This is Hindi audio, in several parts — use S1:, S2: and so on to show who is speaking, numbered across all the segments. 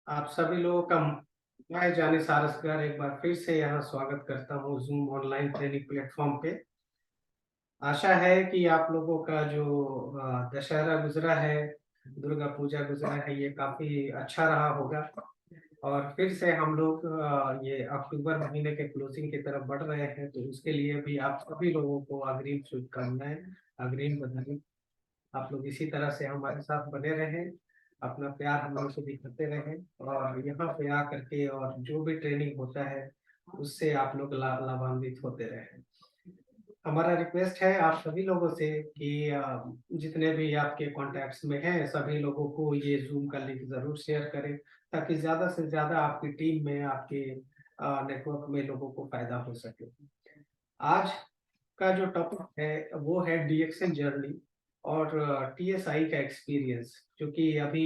S1: आप सभी लोगों का मैं जानी सारस्कर एक बार फिर से यहाँ स्वागत करता हूँ जूम ऑनलाइन ट्रेनिंग प्लेटफॉर्म पे। आशा है कि आप लोगों का जो दशहरा गुजरा है, दुर्गा पूजा गुजरा है, ये काफी अच्छा रहा होगा। और फिर से हम लोग ये अक्टूबर महीने के क्लोजिंग की तरफ बढ़ रहे हैं, तो उसके लिए भी आप सभी लोगों को अग्रिम शुभकामनाएं, अग्रिम बधाई। आप लोग इसी तरह से हमारे साथ बने रहें, अपना प्यार हम लोग से दिखाते रहें और यहाँ पे आकर के और जो भी ट्रेनिंग होता है उससे आप लोग लाभान्वित होते रहें। हमारा रिक्वेस्ट है आप सभी लोगों से कि जितने भी आपके कॉन्टैक्ट्स में हैं सभी लोगों को ये जूम का लिंक जरूर शेयर करें, ताकि ज्यादा से ज्यादा आपकी टीम में, आपके नेटवर्क में लोगों को फायदा हो सके। आज का जो टॉपिक है वो है डीएक्सएन जर्नी और टीएसआई का एक्सपीरियंस, क्योंकि अभी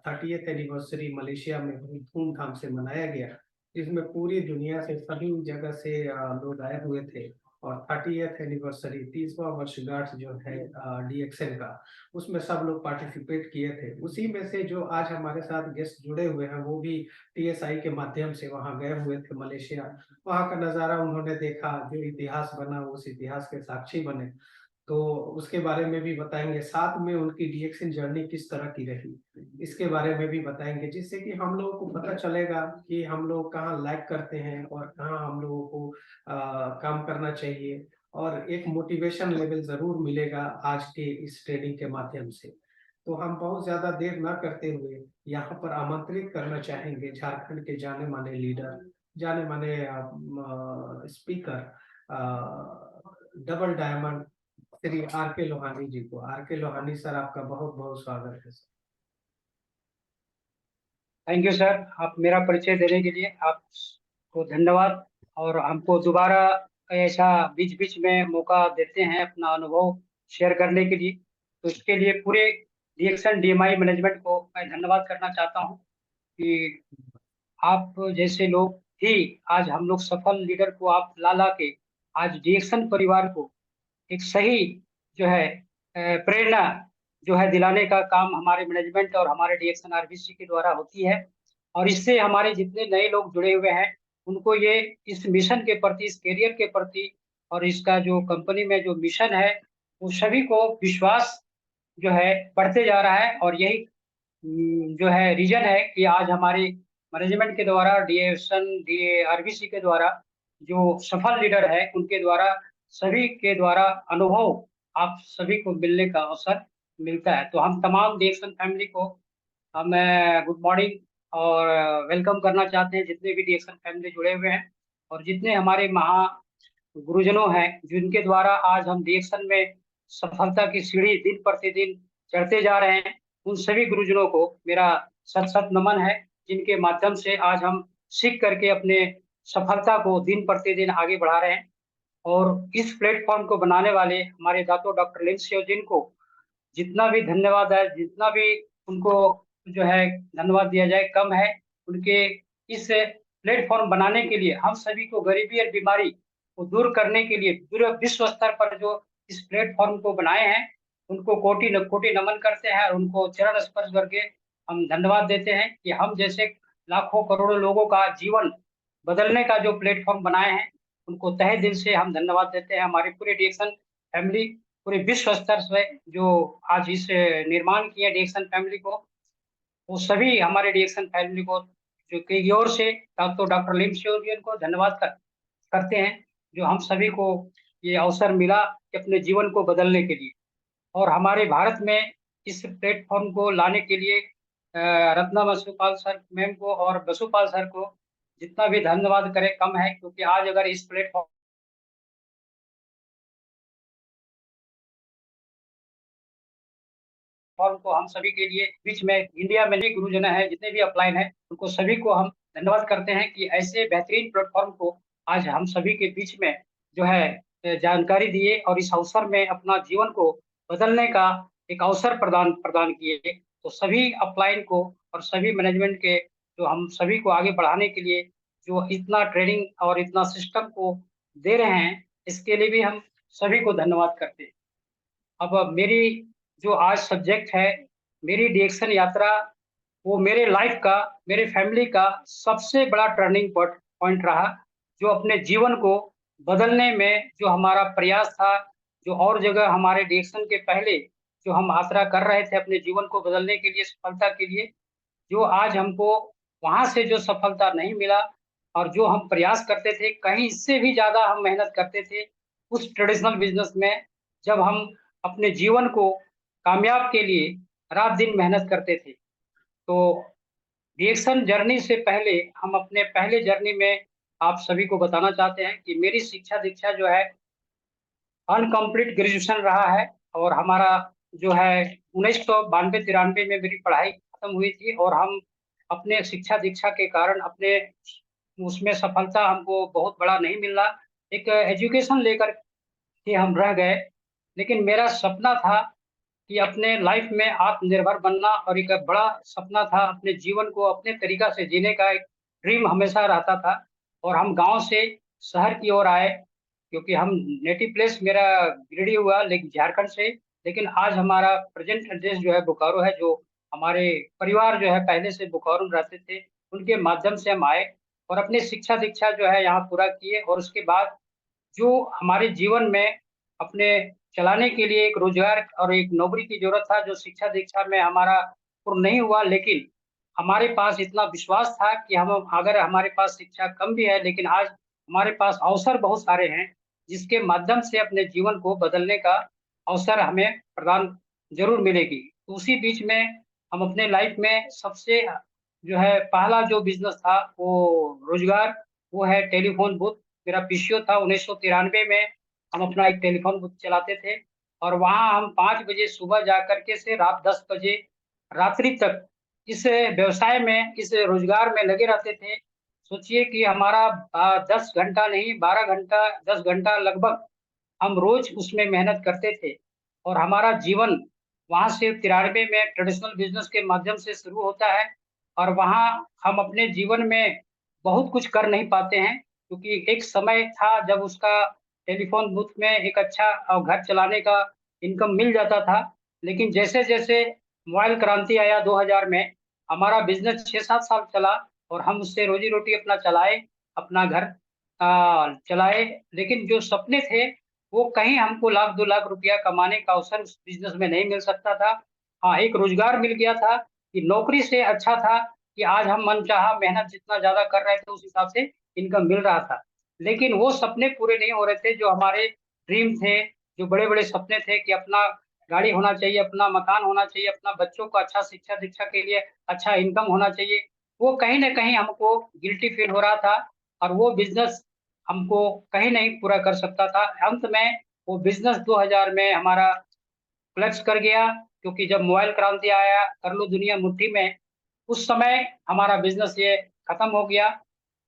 S1: 30th एनिवर्सरी मलेशिया में बड़ी धूमधाम से मनाया गया, जिसमें पूरी दुनिया से सभी जगह से लोग आए हुए थे। और 30th एनिवर्सरी 30वां वर्षगांठ जो है डीएक्सएन का, उसमें सब लोग पार्टिसिपेट किए थे। उसी में से जो आज हमारे साथ गेस्ट जुड़े हुए हैं वो भी टीएसआई के माध्यम से वहां गए हुए थे मलेशिया। वहां का नजारा उन्होंने देखा, जो इतिहास बना उस इतिहास के साक्षी बने, तो उसके बारे में भी बताएंगे। साथ में उनकी डीएक्शन जर्नी किस तरह की रही इसके बारे में भी बताएंगे, जिससे कि हम लोगों को पता चलेगा कि हम लोग कहाँ लैग करते हैं और कहाँ हम लोगों को काम करना चाहिए। और एक मोटिवेशन लेवल जरूर मिलेगा आज के इस ट्रेनिंग के माध्यम से। तो हम बहुत ज्यादा देर ना करते हुए यहाँ पर आमंत्रित करना चाहेंगे झारखंड के जाने माने लीडर, जाने माने speaker, double diamond Shri R K Lohani जी को। आर के लोहानी सर, आपका बहुत बहुत स्वागत है सर।
S2: Thank you sir. आप मेरा परिचय देने के लिए आपको धन्यवाद। और हमको दोबारा ऐसा बीच बीच में मौका देते हैं अपना अनुभव शेयर करने के लिए, तो इसके लिए पूरे रिएक्शन डीएमआई मैनेजमेंट को मैं धन्यवाद करना चाहता हूं कि आप जैसे लोग ही आज हम लोग सफल लीडर को आप ला ला के आज रिएक्शन परिवार को एक सही जो है प्रेरणा जो है दिलाने का काम हमारे मैनेजमेंट और हमारे डीएक्शन आरबीसी के द्वारा होती है। और इससे हमारे जितने नए लोग जुड़े हुए हैं उनको ये इस मिशन के प्रति, इस करियर के प्रति और इसका जो कंपनी में जो मिशन है वो सभी को विश्वास जो है बढ़ते जा रहा है। और यही जो है रीजन है कि आज हमारे मैनेजमेंट के द्वारा, डीएक्शन डी आरबीसी के द्वारा जो सफल लीडर है उनके द्वारा, सभी के द्वारा अनुभव आप सभी को मिलने का अवसर मिलता है। तो हम तमाम डीएक्शन फैमिली को हम गुड मॉर्निंग और वेलकम करना चाहते हैं, जितने भी डीएक्शन फैमिली जुड़े हुए हैं और जितने हमारे महा गुरुजनों हैं जिनके द्वारा आज हम डीएक्शन में सफलता की सीढ़ी दिन प्रतिदिन चढ़ते जा रहे हैं। उन सभी गुरुजनों को मेरा सत सत नमन है, जिनके माध्यम से आज हम सीख करके अपने सफलता को दिन प्रतिदिन आगे बढ़ा रहे हैं। और इस प्लेटफॉर्म को बनाने वाले हमारे दातो डॉक्टर लिंसियो जिन को जितना भी धन्यवाद है, जितना भी उनको जो है धन्यवाद दिया जाए कम है। उनके इस प्लेटफॉर्म बनाने के लिए हम सभी को गरीबी और बीमारी को दूर करने के लिए पूरे विश्व स्तर पर जो इस प्लेटफॉर्म को बनाए हैं उनको कोटि कोटि नमन करते हैं और उनको चरण स्पर्श करके हम धन्यवाद देते हैं कि हम जैसे लाखों करोड़ों लोगों का जीवन बदलने का जो प्लेटफॉर्म बनाए हैं उनको तहे दिल से हम धन्यवाद देते हैं। हमारी पूरी डिएक्शन फैमिली पूरे विश्व स्तर से जो आज इस निर्माण किया डिएक्शन फैमिली को, वो सभी हमारे डिएक्शन फैमिली को जो की ओर से डॉक्टर लिम शिवरियन को धन्यवाद करते हैं, जो हम सभी को ये अवसर मिला कि अपने जीवन को बदलने के लिए। और हमारे भारत में इस प्लेटफॉर्म को लाने के लिए रत्ना बसुपाल सर मैम को और बसुपाल सर को जितना भी धन्यवाद करें कम है, क्योंकि आज अगर इस प्लेटफॉर्म फॉर्म को हम सभी के लिए बीच में इंडिया में भी गुरुजन है, जितने भी अपलाइन है उनको सभी को हम धन्यवाद करते हैं कि ऐसे बेहतरीन प्लेटफॉर्म को आज हम सभी के बीच में जो है जानकारी दिए और इस अवसर में अपना जीवन को बदलने का एक अवसर प्रदान प्रदान किए। तो सभी अपलाइन को और सभी मैनेजमेंट के जो हम सभी को आगे बढ़ाने के लिए जो इतना ट्रेनिंग और इतना सिस्टम को दे रहे हैं, इसके लिए भी हम सभी को धन्यवाद करते हैं। अब मेरी जो आज सब्जेक्ट है, मेरी डिएक्शन यात्रा वो मेरे लाइफ का, मेरे फैमिली का सबसे बड़ा टर्निंग पॉइंट रहा, जो अपने जीवन को बदलने में जो हमारा प्रयास था, जो और जगह हमारे डिएक्शन के पहले जो हम यात्रा कर रहे थे अपने जीवन को बदलने के लिए, सफलता के लिए, जो आज हमको वहां से जो सफलता नहीं मिला और जो हम प्रयास करते थे, कहीं इससे भी ज्यादा हम मेहनत करते थे उस ट्रेडिशनल बिजनेस में, जब हम अपने जीवन को कामयाब के लिए रात दिन मेहनत करते थे। तो रिएक्शन जर्नी से पहले हम अपने पहले जर्नी में आप सभी को बताना चाहते हैं कि मेरी शिक्षा दीक्षा जो है अनकम्प्लीट ग्रेजुएशन रहा है, और हमारा जो है 1992-93 में मेरी पढ़ाई खत्म हुई थी, और हम अपने शिक्षा दीक्षा के कारण अपने उसमें सफलता हमको बहुत बड़ा नहीं मिला। एक एजुकेशन लेकर के हम रह गए, लेकिन मेरा सपना था कि अपने लाइफ में आत्मनिर्भर बनना, और एक बड़ा सपना था अपने जीवन को अपने तरीका से जीने का, एक ड्रीम हमेशा रहता था। और हम गांव से शहर की ओर आए, क्योंकि हम नेटिव प्लेस मेरा गिरिडीह हुआ, लेकिन झारखंड से, लेकिन आज हमारा प्रेजेंट एड्रेस जो है बोकारो है। जो हमारे परिवार जो है पहले से बोकारो में रहते थे, उनके माध्यम से हम आए और अपनी शिक्षा दीक्षा जो है यहाँ पूरा किए, और उसके बाद जो हमारे जीवन में अपने चलाने के लिए एक रोजगार और एक नौकरी की जरूरत था, जो शिक्षा दीक्षा में हमारा पूर्ण नहीं हुआ, लेकिन हमारे पास इतना विश्वास था कि हम, अगर हमारे पास शिक्षा कम भी है, लेकिन आज हमारे पास अवसर बहुत सारे हैं, जिसके माध्यम से अपने जीवन को बदलने का अवसर हमें प्रदान जरूर मिलेगी। तो उसी बीच में हम अपने लाइफ में सबसे जो है पहला जो बिजनेस था वो रोजगार, वो है टेलीफोन बूथ। मेरा पीसीओ था 1993 में, हम अपना एक टेलीफोन बूथ चलाते थे, और वहाँ हम 5 बजे सुबह जा करके से रात 10 बजे रात्रि तक इस व्यवसाय में, इस रोजगार में लगे रहते थे। सोचिए कि हमारा 10 घंटा नहीं, 12 घंटा, 10 घंटा लगभग हम रोज उसमें मेहनत करते थे। और हमारा जीवन वहां से 93 में ट्रेडिशनल बिजनेस के माध्यम से शुरू होता है, और वहाँ हम अपने जीवन में बहुत कुछ कर नहीं पाते हैं, क्योंकि एक समय था जब उसका टेलीफोन बूथ में एक अच्छा घर चलाने का इनकम मिल जाता था। लेकिन जैसे जैसे मोबाइल क्रांति आया 2000 में, हमारा बिजनेस 6-7 साल चला, और हम उससे रोजी रोटी अपना चलाए, अपना घर चलाए। लेकिन जो सपने थे वो कहीं हमको 1 लाख 2 लाख रुपया कमाने का अवसर उस बिजनेस में नहीं मिल सकता था। हाँ, एक रोजगार मिल गया था कि नौकरी से अच्छा था कि आज हम मनचाहा मेहनत जितना ज्यादा कर रहे थे उस हिसाब से इनकम मिल रहा था। लेकिन वो सपने पूरे नहीं हो रहे थे जो हमारे ड्रीम थे, जो बड़े बड़े सपने थे कि अपना गाड़ी होना चाहिए, अपना मकान होना चाहिए, अपना बच्चों को अच्छा शिक्षा दीक्षा के लिए अच्छा इनकम होना चाहिए। वो कहीं ना कहीं हमको गिल्टी फील हो रहा था, और वो बिजनेस हमको कहीं नहीं पूरा कर सकता था। अंत में वो बिजनेस 2000 में हमारा क्लच कर गया, क्योंकि जब मोबाइल क्रांति आया, कर लो दुनिया मुट्ठी में, उस समय हमारा बिजनेस ये खत्म हो गया।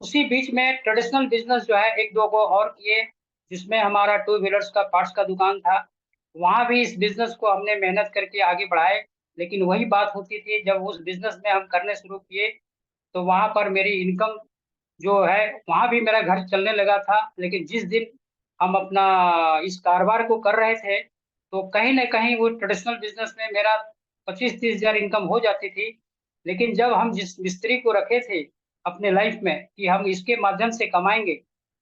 S2: उसी बीच में ट्रेडिशनल बिजनेस जो है एक दो को और किए, जिसमें हमारा टू व्हीलर्स का पार्ट्स का दुकान था। वहां भी इस बिजनेस को हमने मेहनत करके आगे बढ़ाए, लेकिन वही बात होती थी, जब उस बिजनेस में हम करने शुरू किए तो वहां पर मेरी इनकम जो है, वहां भी मेरा घर चलने लगा था। लेकिन जिस दिन हम अपना इस कारोबार को कर रहे थे, तो कहीं ना कहीं वो ट्रेडिशनल बिजनेस में मेरा 25-30 हजार इनकम हो जाती थी। लेकिन जब हम जिस मिस्त्री को रखे थे अपने लाइफ में कि हम इसके माध्यम से कमाएंगे,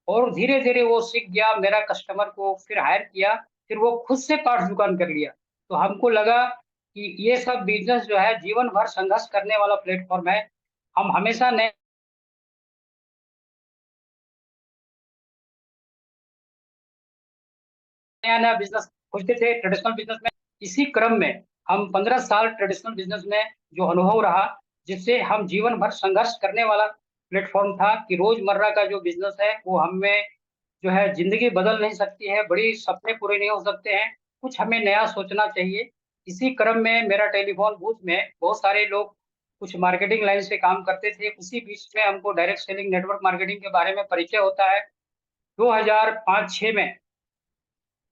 S2: और धीरे धीरे वो सीख गया, मेरा कस्टमर को फिर हायर किया, फिर वो खुद से पार्ट्स दुकान कर लिया। तो हमको लगा कि ये सब बिजनेस जो है जीवन भर संघर्ष करने वाला प्लेटफॉर्म है। हम हमेशा नए नया नया बिजनेस खोजते थे ट्रेडिशनल बिजनेस में। इसी क्रम में हम 15 साल ट्रेडिशनल बिजनेस में जो अनुभव रहा, जिससे हम जीवन भर संघर्ष करने वाला प्लेटफॉर्म था कि रोजमर्रा का जो बिजनेस है वो हमें जो है जिंदगी बदल नहीं सकती है, बड़ी सपने पूरे नहीं हो सकते हैं, कुछ हमें नया सोचना चाहिए। इसी क्रम में मेरा टेलीफोन बूथ में बहुत सारे लोग कुछ मार्केटिंग लाइन से काम करते थे। उसी बीच में हमको डायरेक्ट सेलिंग नेटवर्क मार्केटिंग के बारे में परिचय होता है। 2005-6 में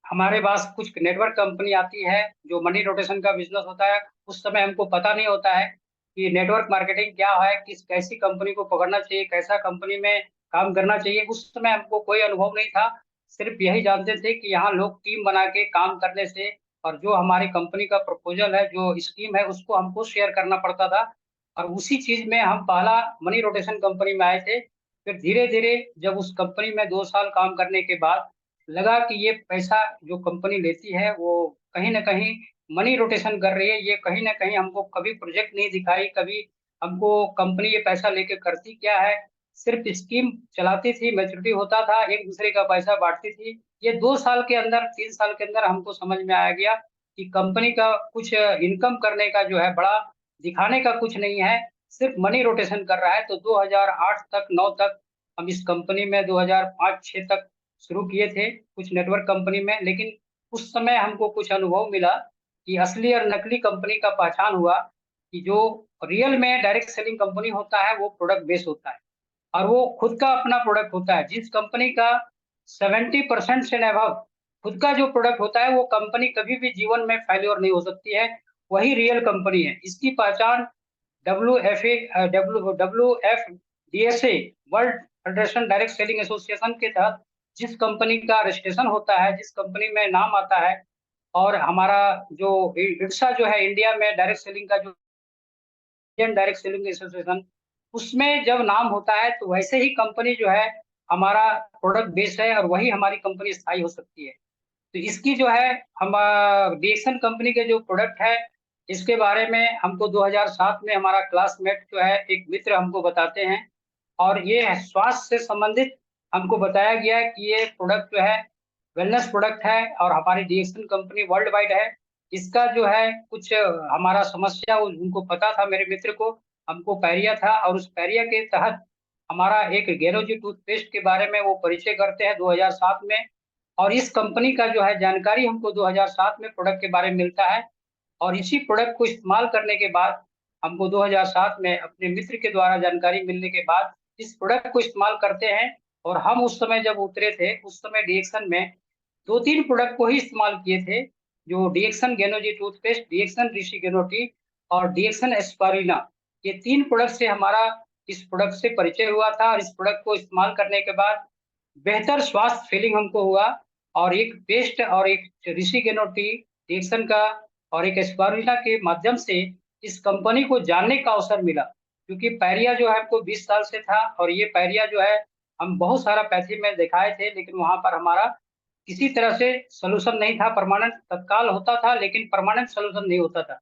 S2: हमारे पास कुछ नेटवर्क कंपनी आती है, जो मनी रोटेशन का बिजनेस होता है। उस समय हमको पता नहीं होता है कि नेटवर्क मार्केटिंग क्या है, किस कैसी कंपनी को पकड़ना चाहिए, कैसा कंपनी में काम करना चाहिए। उस समय हमको कोई अनुभव नहीं था, सिर्फ यही जानते थे कि यहाँ लोग टीम बना के काम करने से, और जो हमारी कंपनी का प्रपोजल है, जो स्कीम है, उसको हमको शेयर करना पड़ता था। और उसी चीज में हम पहला मनी रोटेशन कंपनी में आए थे। फिर धीरे धीरे जब उस कंपनी में 2 साल काम करने के बाद लगा कि ये पैसा जो कंपनी लेती है वो कहीं ना कहीं मनी रोटेशन कर रही है, ये कहीं ना कहीं हमको कभी प्रोजेक्ट नहीं दिखाई, कभी हमको कंपनी ये पैसा लेके करती क्या है, सिर्फ स्कीम चलाती थी, मैच्योरिटी होता था, एक दूसरे का पैसा बांटती थी। ये 2 साल के अंदर, 3 साल के अंदर हमको समझ में आ गया कि कंपनी का कुछ इनकम करने का जो है बड़ा दिखाने का कुछ नहीं है, सिर्फ मनी रोटेशन कर रहा है। तो 2008 तक 9 तक हम इस कंपनी में 2005-6 तक शुरू किए थे कुछ नेटवर्क कंपनी में। लेकिन उस समय हमको कुछ अनुभव मिला कि असली और नकली कंपनी का पहचान हुआ कि जो रियल में डायरेक्ट सेलिंग कंपनी होता है वो प्रोडक्ट बेस होता है और वो खुद का अपना प्रोडक्ट होता है। जिस कंपनी का 70% से अबव खुद का जो प्रोडक्ट होता है वो कंपनी कभी भी जीवन में फेल्योर नहीं हो सकती है, वही रियल कंपनी है। इसकी पहचान WFDSA world federation direct selling association के तहत जिस कंपनी का रजिस्ट्रेशन होता है, जिस कंपनी में नाम आता है, और हमारा जो IRSA जो है इंडिया में डायरेक्ट सेलिंग का जो इंडियन डायरेक्ट सेलिंग एसोसिएशन, उसमें जब नाम होता है तो वैसे ही कंपनी जो है हमारा प्रोडक्ट बेस्ड है और वही हमारी कंपनी स्थायी हो सकती है। तो इसकी जो है हम डीएक्सन कंपनी के जो प्रोडक्ट है इसके बारे में हमको 2007 में हमारा क्लासमेट जो है एक मित्र हमको बताते हैं, और ये स्वास्थ्य से संबंधित हमको बताया गया कि ये प्रोडक्ट जो है वेलनेस प्रोडक्ट है और हमारी डीएक्सन कंपनी वर्ल्ड वाइड है। इसका जो है कुछ हमारा समस्या उनको पता था, मेरे मित्र को, हमको पैरिया था, और उस पैरिया के तहत हमारा एक गेनोजी टूथपेस्ट के बारे में वो परिचय करते हैं 2007 में। और इस कंपनी का जो है जानकारी हमको 2007 में प्रोडक्ट के बारे में मिलता है, और इसी प्रोडक्ट को इस्तेमाल करने के बाद हमको 2007 में अपने मित्र के द्वारा जानकारी मिलने के बाद इस प्रोडक्ट को इस्तेमाल करते हैं। और हम उस समय जब उतरे थे उस समय डीएक्सन में 2-3 प्रोडक्ट को ही इस्तेमाल किए थे, जो डीएक्सन गेनोजी टूथपेस्ट, डीएक्सन ऋषि गेनोटी और डीएक्सन एस्पारिना। ये 3 प्रोडक्ट से हमारा इस प्रोडक्ट से परिचय हुआ था, और इस प्रोडक्ट को इस्तेमाल करने के बाद बेहतर स्वास्थ्य फीलिंग हमको हुआ। और एक पेस्ट और एक ऋषि गेनोटी डीएक्सन का और एक एस्पारुलिना के माध्यम से इस कंपनी को जानने का अवसर मिला, क्योंकि पैरिया जो है हमको 20 साल से था, और ये पैरिया जो है हम बहुत सारा पैथी में दिखाए थे, लेकिन वहां पर हमारा किसी तरह से सोल्यूशन नहीं था। परमानेंट तत्काल होता था लेकिन परमानेंट सोल्यूशन नहीं होता था।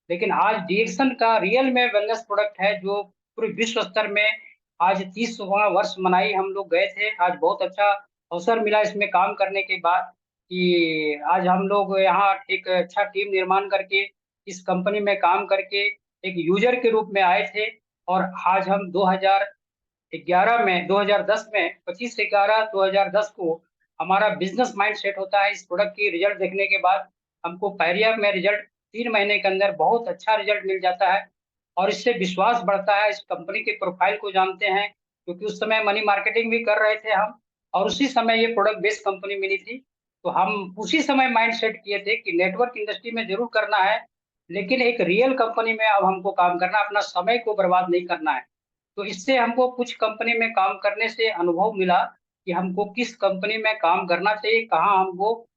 S2: लेकिन आज डीएक्सन का रियल में वेलनेस प्रोडक्ट है जो पूरे विश्व स्तर में आज 30वां वर्ष मनाई हम लोग गए थे। आज बहुत अच्छा अवसर मिला इसमें काम करने के बाद कि आज हम लोग यहाँ एक अच्छा टीम निर्माण करके इस कंपनी में काम करके एक यूजर के रूप में आए थे। और आज हम 2011 में 2010 में 25/11/2010 को हमारा बिजनेस माइंड सेट होता है इस प्रोडक्ट की रिजल्ट देखने के बाद। हमको पैरिया में रिजल्ट 3 महीने के अंदर बहुत अच्छा रिजल्ट मिल जाता है, और इससे विश्वास बढ़ता है, इस कंपनी के प्रोफाइल को जानते हैं, क्योंकि उस समय मनी मार्केटिंग भी कर रहे थे हम, और उसी समय ये प्रोडक्ट बेस्ड कंपनी मिली थी। तो हम उसी समय माइंड सेट किए थे कि नेटवर्क इंडस्ट्री में जरूर करना है, लेकिन एक रियल कंपनी में अब हमको काम करना, अपना समय को बर्बाद नहीं करना है। तो इससे हमको कुछ कंपनी में काम करने से अनुभव मिला कि हमको किस कंपनी में काम करना चाहिए, कहाँ हमको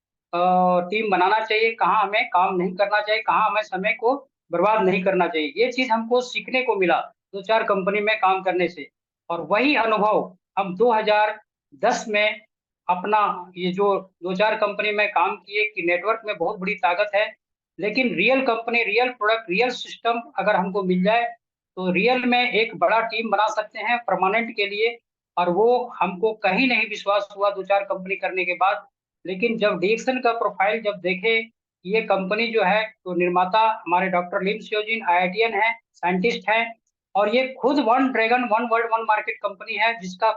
S2: टीम बनाना चाहिए, कहाँ हमें काम नहीं करना चाहिए, कहाँ हमें समय को बर्बाद नहीं करना चाहिए। ये चीज हमको सीखने को मिला 2-4 कंपनी में काम करने से। और वही अनुभव हम 2010 में अपना ये जो 2-4 कंपनी में काम किए कि नेटवर्क में बहुत बड़ी ताकत है, लेकिन real company, real product, real system अगर हमको मिल जाए तो रियल में एक बड़ा टीम बना सकते हैं परमानेंट के लिए। और वो हमको कहीं नहीं विश्वास हुआ 2-4 कंपनी करने के बाद। लेकिन जब डीएक्सन का प्रोफाइल जब देखे, ये कंपनी जो है तो निर्माता हमारे डॉक्टर लिम सियोजिन आईआईटीएन है, साइंटिस्ट है, और ये खुद one dragon one world one market company है जिसका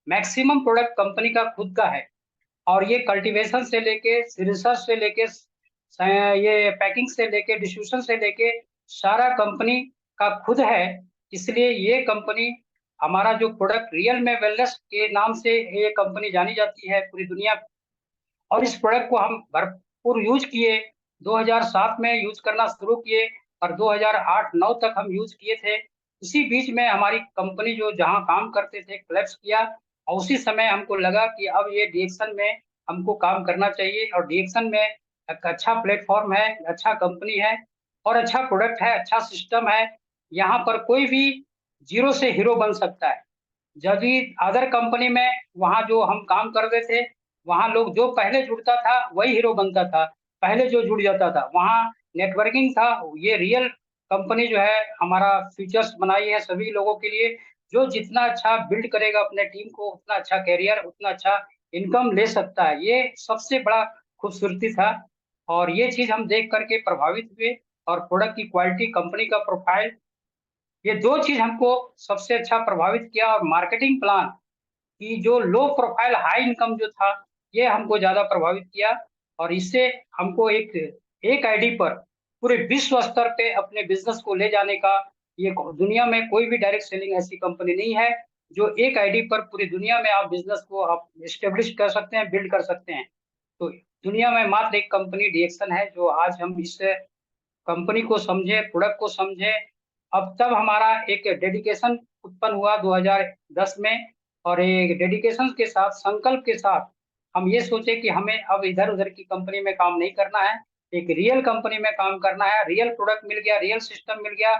S2: मैक्सिमम प्रोडक्ट कंपनी का खुद का है। और ये कल्टीवेशन से लेके रिसर्च से लेके ये पैकिंग से लेके डिस्ट्रीब्यूशन से लेके सारा कंपनी का खुद है। इसलिए ये कंपनी हमारा जो प्रोडक्ट रियल में वेलनेस के नाम से ये कंपनी जानी जाती है पूरी दुनिया। और इस प्रोडक्ट को हम भरपूर यूज किए, 2007 में यूज करना शुरू किए, और 2008-9 तक हम यूज किए थे। उसी बीच में हमारी कंपनी जो जहां काम करते थे कोलैप्स किया, और उसी समय हमको लगा कि अब ये डीएक्सन में हमको काम करना चाहिए, और डीएक्सन में एक अच्छा प्लेटफॉर्म है, अच्छा कंपनी है, और अच्छा प्रोडक्ट है, अच्छा सिस्टम है। यहाँ पर कोई भी जीरो से हीरो बन सकता है। यदि अदर कंपनी में वहाँ जो हम काम कर रहे थे, वहाँ लोग जो पहले जुड़ता था वही हीरो बनता था, पहले जो जुड़ जाता था वहाँ नेटवर्किंग था। ये रियल कंपनी जो है हमारा फीचर्स बनाई है सभी लोगों के लिए। जो जितना अच्छा बिल्ड करेगा अपने टीम को, उतना अच्छा करियर, उतना अच्छा इनकम ले सकता है। ये सबसे बड़ा खूबसूरती था और ये चीज हम देख करके प्रभावित हुए। और प्रोडक्ट की क्वालिटी, कंपनी का प्रोफाइल, ये दो चीज हमको सबसे अच्छा प्रभावित किया। और मार्केटिंग प्लान कि जो लो प्रोफाइल हाई इनकम जो था, ये हमको ज्यादा प्रभावित किया। और इससे हमको एक एक आईडी पर पूरे विश्व स्तर पे अपने बिजनेस को ले जाने का, ये दुनिया में कोई भी डायरेक्ट सेलिंग ऐसी कंपनी नहीं है जो एक आईडी पर पूरी दुनिया में आप बिजनेस को आप एस्टेब्लिश कर सकते हैं, बिल्ड कर सकते हैं। तो दुनिया में मात्र एक कंपनी डीएक्सन है जो आज हम इस कंपनी को समझे, प्रोडक्ट को समझे। अब तब हमारा एक डेडिकेशन उत्पन्न हुआ 2010 में। और एक डेडिकेशन के साथ, संकल्प के साथ हम ये सोचे कि हमें अब इधर उधर की कंपनी में काम नहीं करना है, एक रियल कंपनी में काम करना है। रियल प्रोडक्ट मिल गया, रियल सिस्टम मिल गया,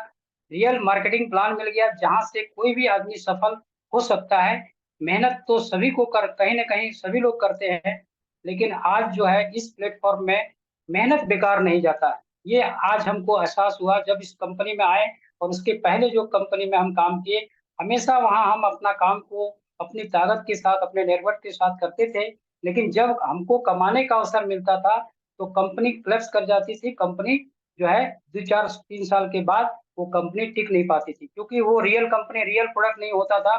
S2: रियल मार्केटिंग प्लान मिल गया, जहां से कोई भी आदमी सफल हो सकता है। मेहनत तो सभी को कर, कहीं ना कहीं सभी लोग करते हैं, लेकिन आज जो है इस प्लेटफॉर्म में मेहनत बेकार नहीं जाता है। ये आज हमको एहसास हुआ जब इस कंपनी में आए। और उसके पहले जो कंपनी में हम काम किए, हमेशा वहां हम अपना काम को अपनी ताकत के साथ, अपने नेटवर्क के साथ करते थे। लेकिन जब हमको कमाने का अवसर मिलता था तो कंपनी क्लैप्स कर जाती थी। कंपनी जो है 2 4 3 साल के बाद वो कंपनी टिक नहीं पाती थी, क्योंकि वो रियल कंपनी, रियल प्रोडक्ट नहीं होता था।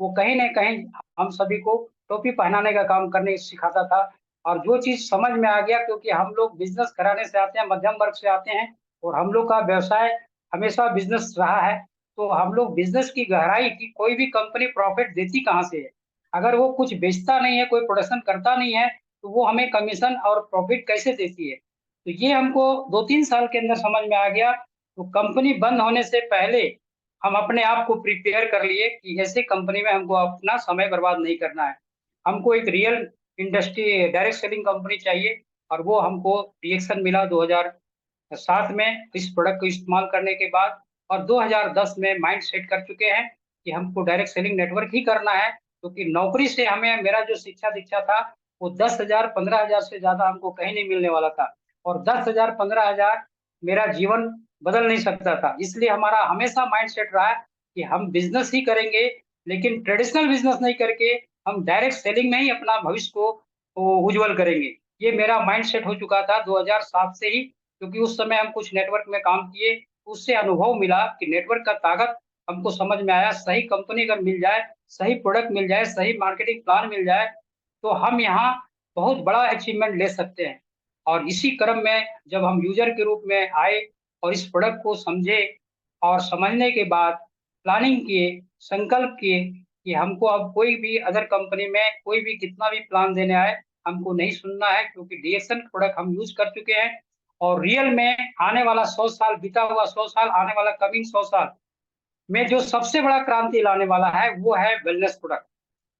S2: वो कहीं ना कहीं हम सभी को टोपी पहनाने का काम करने सिखाता था। और जो चीज समझ में आ गया, क्योंकि हम लोग बिजनेस कराने से आते हैं, मध्यम वर्ग से आते हैं, और हम लोग का व्यवसाय हमेशा बिजनेस रहा है। तो हम लोग बिजनेस की गहराई की, कोई भी कंपनी प्रॉफिट देती कहाँ से है? अगर वो कुछ बेचता नहीं है, कोई प्रोडक्शन करता नहीं है, तो वो हमें कमीशन और प्रॉफिट कैसे देती है? तो ये हमको 2 3 साल के अंदर समझ में आ गया। तो कंपनी बंद होने से पहले हम अपने आप को प्रिपेयर कर लिए कि ऐसे कंपनी में हमको अपना समय बर्बाद नहीं करना है। हमको एक real industry direct selling company चाहिए। और वो हमको रिएक्शन मिला 2007 में इस प्रोडक्ट को इस्तेमाल करने के बाद। और 2010 में माइंड सेट कर चुके हैं कि हमको डायरेक्ट सेलिंग नेटवर्क ही करना है, क्योंकि नौकरी से हमें, मेरा जो शिक्षा दीक्षा था वो 10,000 15,000 से ज्यादा हमको कहीं नहीं मिलने वाला था। और 10,000 15,000 मेरा जीवन बदल नहीं सकता था। इसलिए हमारा हमेशा माइंड सेट रहा कि हम बिजनेस ही करेंगे, लेकिन ट्रेडिशनल बिजनेस नहीं करके हम डायरेक्ट सेलिंग में ही अपना भविष्य को उज्जवल करेंगे। ये मेरा माइंड सेट हो चुका था 2007 से ही, क्योंकि उस समय हम कुछ नेटवर्क में काम किए। उससे अनुभव मिला कि नेटवर्क का ताकत हमको समझ में आया। सही कंपनी अगर मिल जाए, सही प्रोडक्ट मिल जाए, सही मार्केटिंग प्लान मिल जाए, तो हम यहाँ बहुत बड़ा अचीवमेंट ले सकते हैं। और इसी क्रम में जब हम यूजर के रूप में आए और इस प्रोडक्ट को समझे, और समझने के बाद प्लानिंग किए, संकल्प किए कि हमको अब कोई भी अदर कंपनी में कोई भी कितना भी प्लान देने आए, हमको नहीं सुनना है, क्योंकि डीएक्सन प्रोडक्ट हम यूज कर चुके हैं। और रियल में आने वाला 100 साल, बीता हुआ 100 साल, आने वाला कमिंग 100 साल में जो सबसे बड़ा क्रांति लाने वाला है वो है वेलनेस प्रोडक्ट।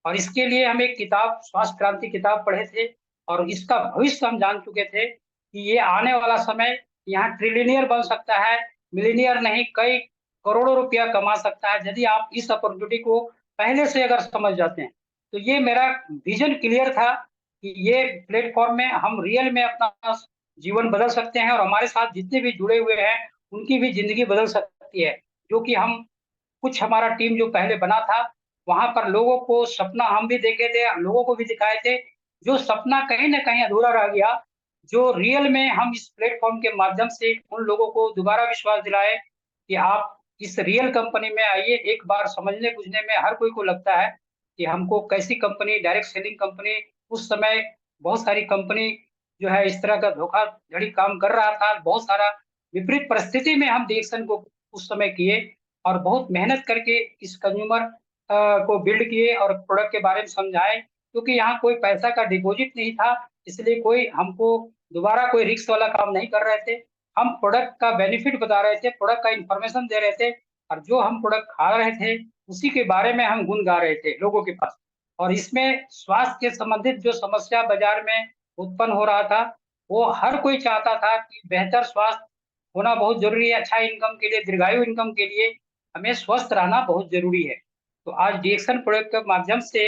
S2: और इसके लिए हम एक किताब, स्वास्थ्य क्रांति किताब पढ़े थे। और इसका भविष्य हम जान चुके थे कि ये आने वाला समय यहाँ ट्रिलियनियर बन सकता है, मिलीनियर नहीं, कई करोड़ों रुपया कमा सकता है, यदि आप इस अपॉर्चुनिटी को पहले से अगर समझ जाते हैं। तो ये मेरा विजन क्लियर था कि ये प्लेटफॉर्म में हम रियल में अपना जीवन बदल सकते हैं, और हमारे साथ जितने भी जुड़े हुए हैं उनकी भी जिंदगी बदल सकती है। जो कि हम कुछ, हमारा टीम जो पहले बना था, वहां पर लोगों को सपना हम भी देखे थे, लोगों को भी दिखाए थे। जो सपना कहीं ना कहीं अधूरा रह गया, जो रियल में हम इस प्लेटफॉर्म के माध्यम से उन लोगों को दोबारा विश्वास दिलाए कि आप इस रियल कंपनी में आइए। एक बार समझने बुझने में हर कोई को लगता है कि हमको कैसी कंपनी, डायरेक्ट सेलिंग कंपनी, उस समय बहुत सारी कंपनी जो है इस तरह का धोखाधड़ी काम कर रहा था। बहुत सारा विपरीत परिस्थिति में हम डिएक्शन को उस समय किए, और बहुत मेहनत करके इस कंज्यूमर को बिल्ड किए और प्रोडक्ट के बारे में समझाए। क्योंकि यहाँ कोई पैसा का डिपॉजिट नहीं था, इसलिए कोई हमको दोबारा कोई रिस्क वाला काम नहीं कर रहे थे। हम प्रोडक्ट का बेनिफिट बता रहे थे, प्रोडक्ट का इंफॉर्मेशन दे रहे थे, और जो हम प्रोडक्ट खा रहे थे उसी के बारे में हम गुण गा रहे थे लोगों के पास। और इसमें स्वास्थ्य के संबंधित जो समस्या बाजार में उत्पन्न हो रहा था, वो हर कोई चाहता था कि बेहतर स्वास्थ्य होना बहुत जरूरी है। अच्छा इनकम के लिए, दीर्घायु इनकम के लिए हमें स्वस्थ रहना बहुत जरूरी है। तो आज डीएक्सन प्रोडक्ट के माध्यम से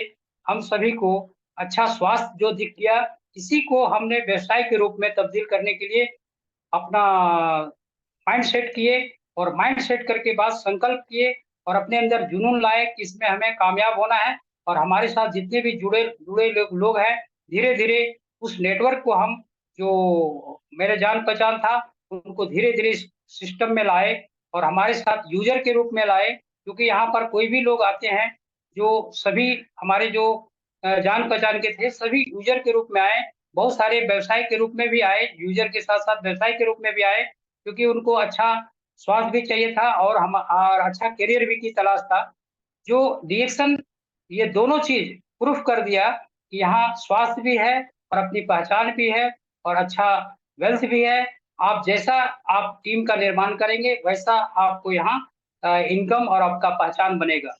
S2: हम सभी को अच्छा स्वास्थ्य जो दिख गया, इसी को हमने व्यवसाय के रूप में तब्दील करने के लिए अपना माइंड सेट किए, और माइंड सेट करके बाद संकल्प किए, और अपने अंदर जुनून लाए कि इसमें हमें कामयाब होना है। और हमारे साथ जितने भी जुड़े जुड़े लोग हैं, धीरे धीरे उस नेटवर्क को हम, जो मेरे जान पहचान था, उनको धीरे धीरे सिस्टम में लाए और हमारे साथ यूजर के रूप में लाए। क्योंकि यहाँ पर कोई भी लोग आते हैं, जो सभी हमारे जो जान पहचान के थे, सभी यूजर के रूप में आए। बहुत सारे व्यवसाय के रूप में भी आए, यूजर के साथ साथ व्यवसाय के रूप में भी आए, क्योंकि उनको अच्छा स्वास्थ्य भी चाहिए था और हम और अच्छा करियर भी की तलाश था। जो डिएक्शन ये दोनों चीज प्रूफ कर दिया कि यहाँ स्वास्थ्य भी है और अपनी पहचान भी है और अच्छा वेल्थ भी है। आप जैसा आप टीम का निर्माण करेंगे, वैसा आपको यहाँ इनकम और आपका पहचान बनेगा।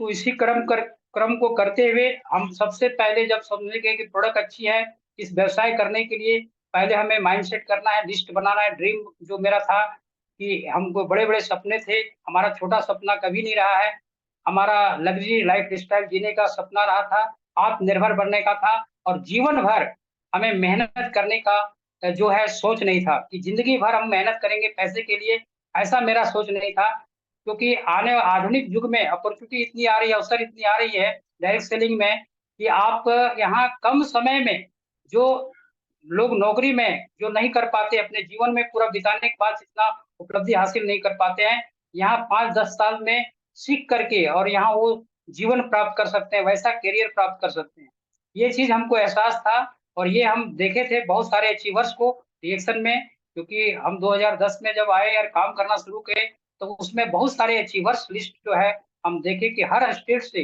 S2: तो इसी क्रम को करते हुए हम सबसे पहले जब समझेंगे कि प्रोडक्ट अच्छी है, इस व्यवसाय करने के लिए पहले हमें माइंडसेट करना है, लिस्ट बनाना है। ड्रीम जो मेरा था कि हमको बड़े बड़े सपने थे, हमारा छोटा सपना कभी नहीं रहा है। हमारा लग्जरी लाइफ स्टाइल जीने का सपना रहा था, आत्मनिर्भर बनने का था, और जीवन भर हमें मेहनत करने का जो है सोच नहीं था कि जिंदगी भर हम मेहनत करेंगे पैसे के लिए, ऐसा मेरा सोच नहीं था। क्योंकि आने आधुनिक युग में अपॉर्चुनिटी इतनी आ रही है, अवसर इतनी आ रही है डायरेक्ट सेलिंग में, कि आप यहाँ कम समय में जो लोग नौकरी में जो नहीं कर पाते, अपने जीवन में पूरा बिताने के बाद जितना उपलब्धि हासिल नहीं कर पाते हैं, यहाँ 5-10 साल में सीख करके और यहाँ वो जीवन प्राप्त कर सकते हैं, वैसा करियर प्राप्त कर सकते हैं। ये चीज हमको एहसास था, और ये हम देखे थे बहुत सारे अचीवर्स को रिएक्शन में। क्योंकि हम 2010 में जब आए और काम करना शुरू किए, तो उसमें बहुत सारे अचीवर्स लिस्ट जो है हम देखे कि हर स्टेट से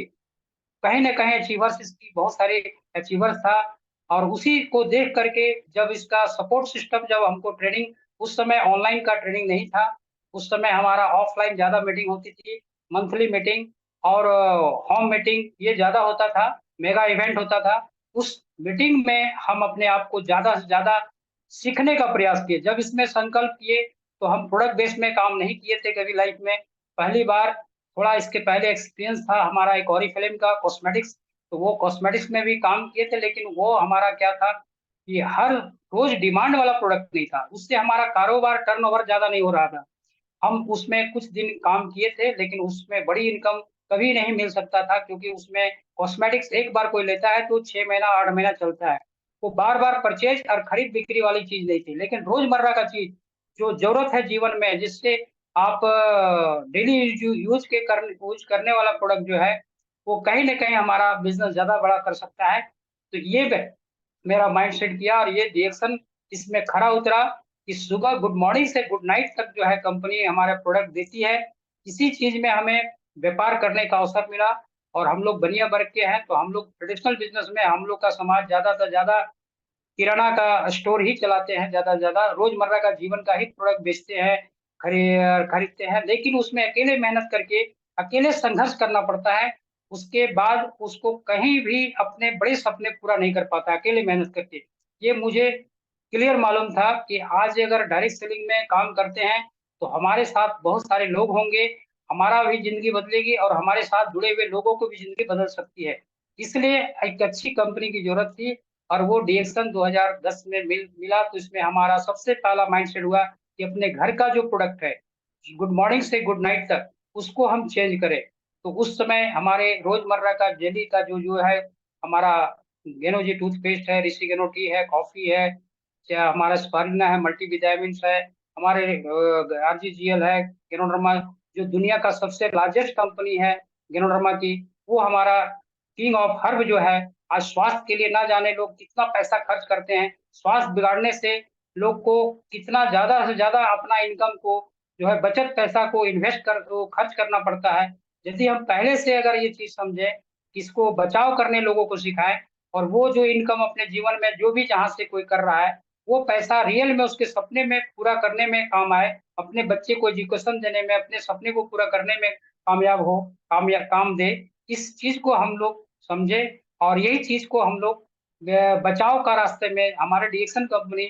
S2: कहीं ना कहीं अचीवर्स, इसकी बहुत सारे अचीवर्स था। और उसी को देख करके जब इसका सपोर्ट सिस्टम, जब हमको ट्रेनिंग, उस समय ऑनलाइन का ट्रेनिंग नहीं था, उस समय हमारा ऑफलाइन ज्यादा मीटिंग होती थी, मंथली मीटिंग और होम मीटिंग ये ज्यादा होता था, मेगा इवेंट होता था। उस मीटिंग में हम अपने आप को ज्यादा से ज्यादा सीखने का प्रयास किए। जब इसमें संकल्प किए, तो हम प्रोडक्ट बेस में काम नहीं किए थे कभी लाइफ में, पहली बार। थोड़ा इसके पहले एक्सपीरियंस था हमारा एक और फिल्म का, कॉस्मेटिक्स। तो वो कॉस्मेटिक्स में भी काम किए थे, लेकिन वो हमारा क्या था कि हर रोज डिमांड वाला प्रोडक्ट नहीं था, उससे हमारा कारोबार टर्नओवर ज्यादा नहीं हो रहा था। हम उसमें कुछ दिन काम किए थे, लेकिन उसमें बड़ी इनकम कभी नहीं मिल सकता था, क्योंकि उसमें कॉस्मेटिक्स एक बार कोई लेता है तो 6 महीना 8 महीना चलता है। वो बार बार परचेज और खरीद बिक्री वाली चीज नहीं थी, लेकिन रोजमर्रा का चीज जो जरूरत है जीवन में, जिससे आप डेली यूज करने वाला प्रोडक्ट जो है, वो कहीं ना कहीं हमारा बिजनेस ज्यादा बड़ा कर सकता है। तो ये मेरा माइंड सेट किया, और ये रिएक्शन इसमें खरा उतरा कि सुबह गुड मॉर्निंग से गुड नाइट तक जो है कंपनी हमारे प्रोडक्ट देती है। इसी चीज में हमें व्यापार करने का अवसर मिला। और हम लोग बनिया वर्ग के हैं, तो हम लोग ट्रेडिशनल बिजनेस में, हम लोग का समाज ज्यादा से ज्यादा किराना का स्टोर ही चलाते हैं, ज्यादा से ज्यादा रोजमर्रा का जीवन का ही प्रोडक्ट बेचते हैं, खरीदते हैं। लेकिन उसमें अकेले मेहनत करके, अकेले संघर्ष करना पड़ता है, उसके बाद उसको कहीं भी अपने बड़े सपने पूरा नहीं कर पाता अकेले मेहनत करके। ये मुझे क्लियर मालूम था कि आज अगर डायरेक्ट सेलिंग में काम करते हैं, तो हमारे साथ बहुत सारे लोग होंगे, हमारा भी जिंदगी बदलेगी और हमारे साथ जुड़े हुए लोगों को भी जिंदगी बदल सकती है। इसलिए एक अच्छी कंपनी की जरूरत थी, और वो डीएक्सन 2010 में मिला। तो इसमें हमारा सबसे पहला माइंडसेट हुआ कि अपने घर का जो प्रोडक्ट है, गुड मॉर्निंग से गुड नाइट तक, उसको हम चेंज करें। तो उस समय हमारे रोजमर्रा का डेली का जो जो है, हमारा गेनो जी टूथपेस्ट है, ऋषि गेनो टी है, कॉफी है, क्या हमारा स्पारुलिना है, मल्टीविटामिन है, हमारे आरजीजीएल है, गेनोडर्मा, जो दुनिया का सबसे लार्जेस्ट कंपनी है गेनोडर्मा की, वो हमारा किंग ऑफ हर्ब जो है। आज स्वास्थ्य के लिए ना जाने लोग कितना पैसा खर्च करते हैं, स्वास्थ्य बिगाड़ने से लोग को कितना ज्यादा से ज्यादा अपना इनकम को जो है, बचत पैसा को इन्वेस्ट कर वो खर्च करना पड़ता है। यदि हम पहले से अगर ये चीज समझे, इसको बचाव करने लोगों को सिखाएं, और वो जो इनकम अपने जीवन में जो भी जहां से कोई कर रहा है, वो पैसा रियल में उसके सपने में पूरा करने में काम आए, अपने बच्चे को एजुकेशन देने में, अपने सपने को पूरा करने में कामयाब हो, काम दे। इस चीज को हम लोग समझे, और यही चीज को हम लोग बचाव का रास्ते में हमारे डिएक्शन कंपनी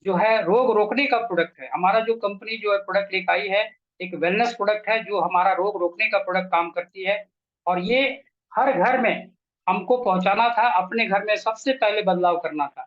S2: जो है रोग रोकने का प्रोडक्ट है। हमारा जो कंपनी जो है प्रोडक्ट लेकर आई है, एक वेलनेस प्रोडक्ट है जो हमारा रोग रोकने का प्रोडक्ट काम करती है। और ये हर घर में हमको पहुंचाना था, अपने घर में सबसे पहले बदलाव करना था।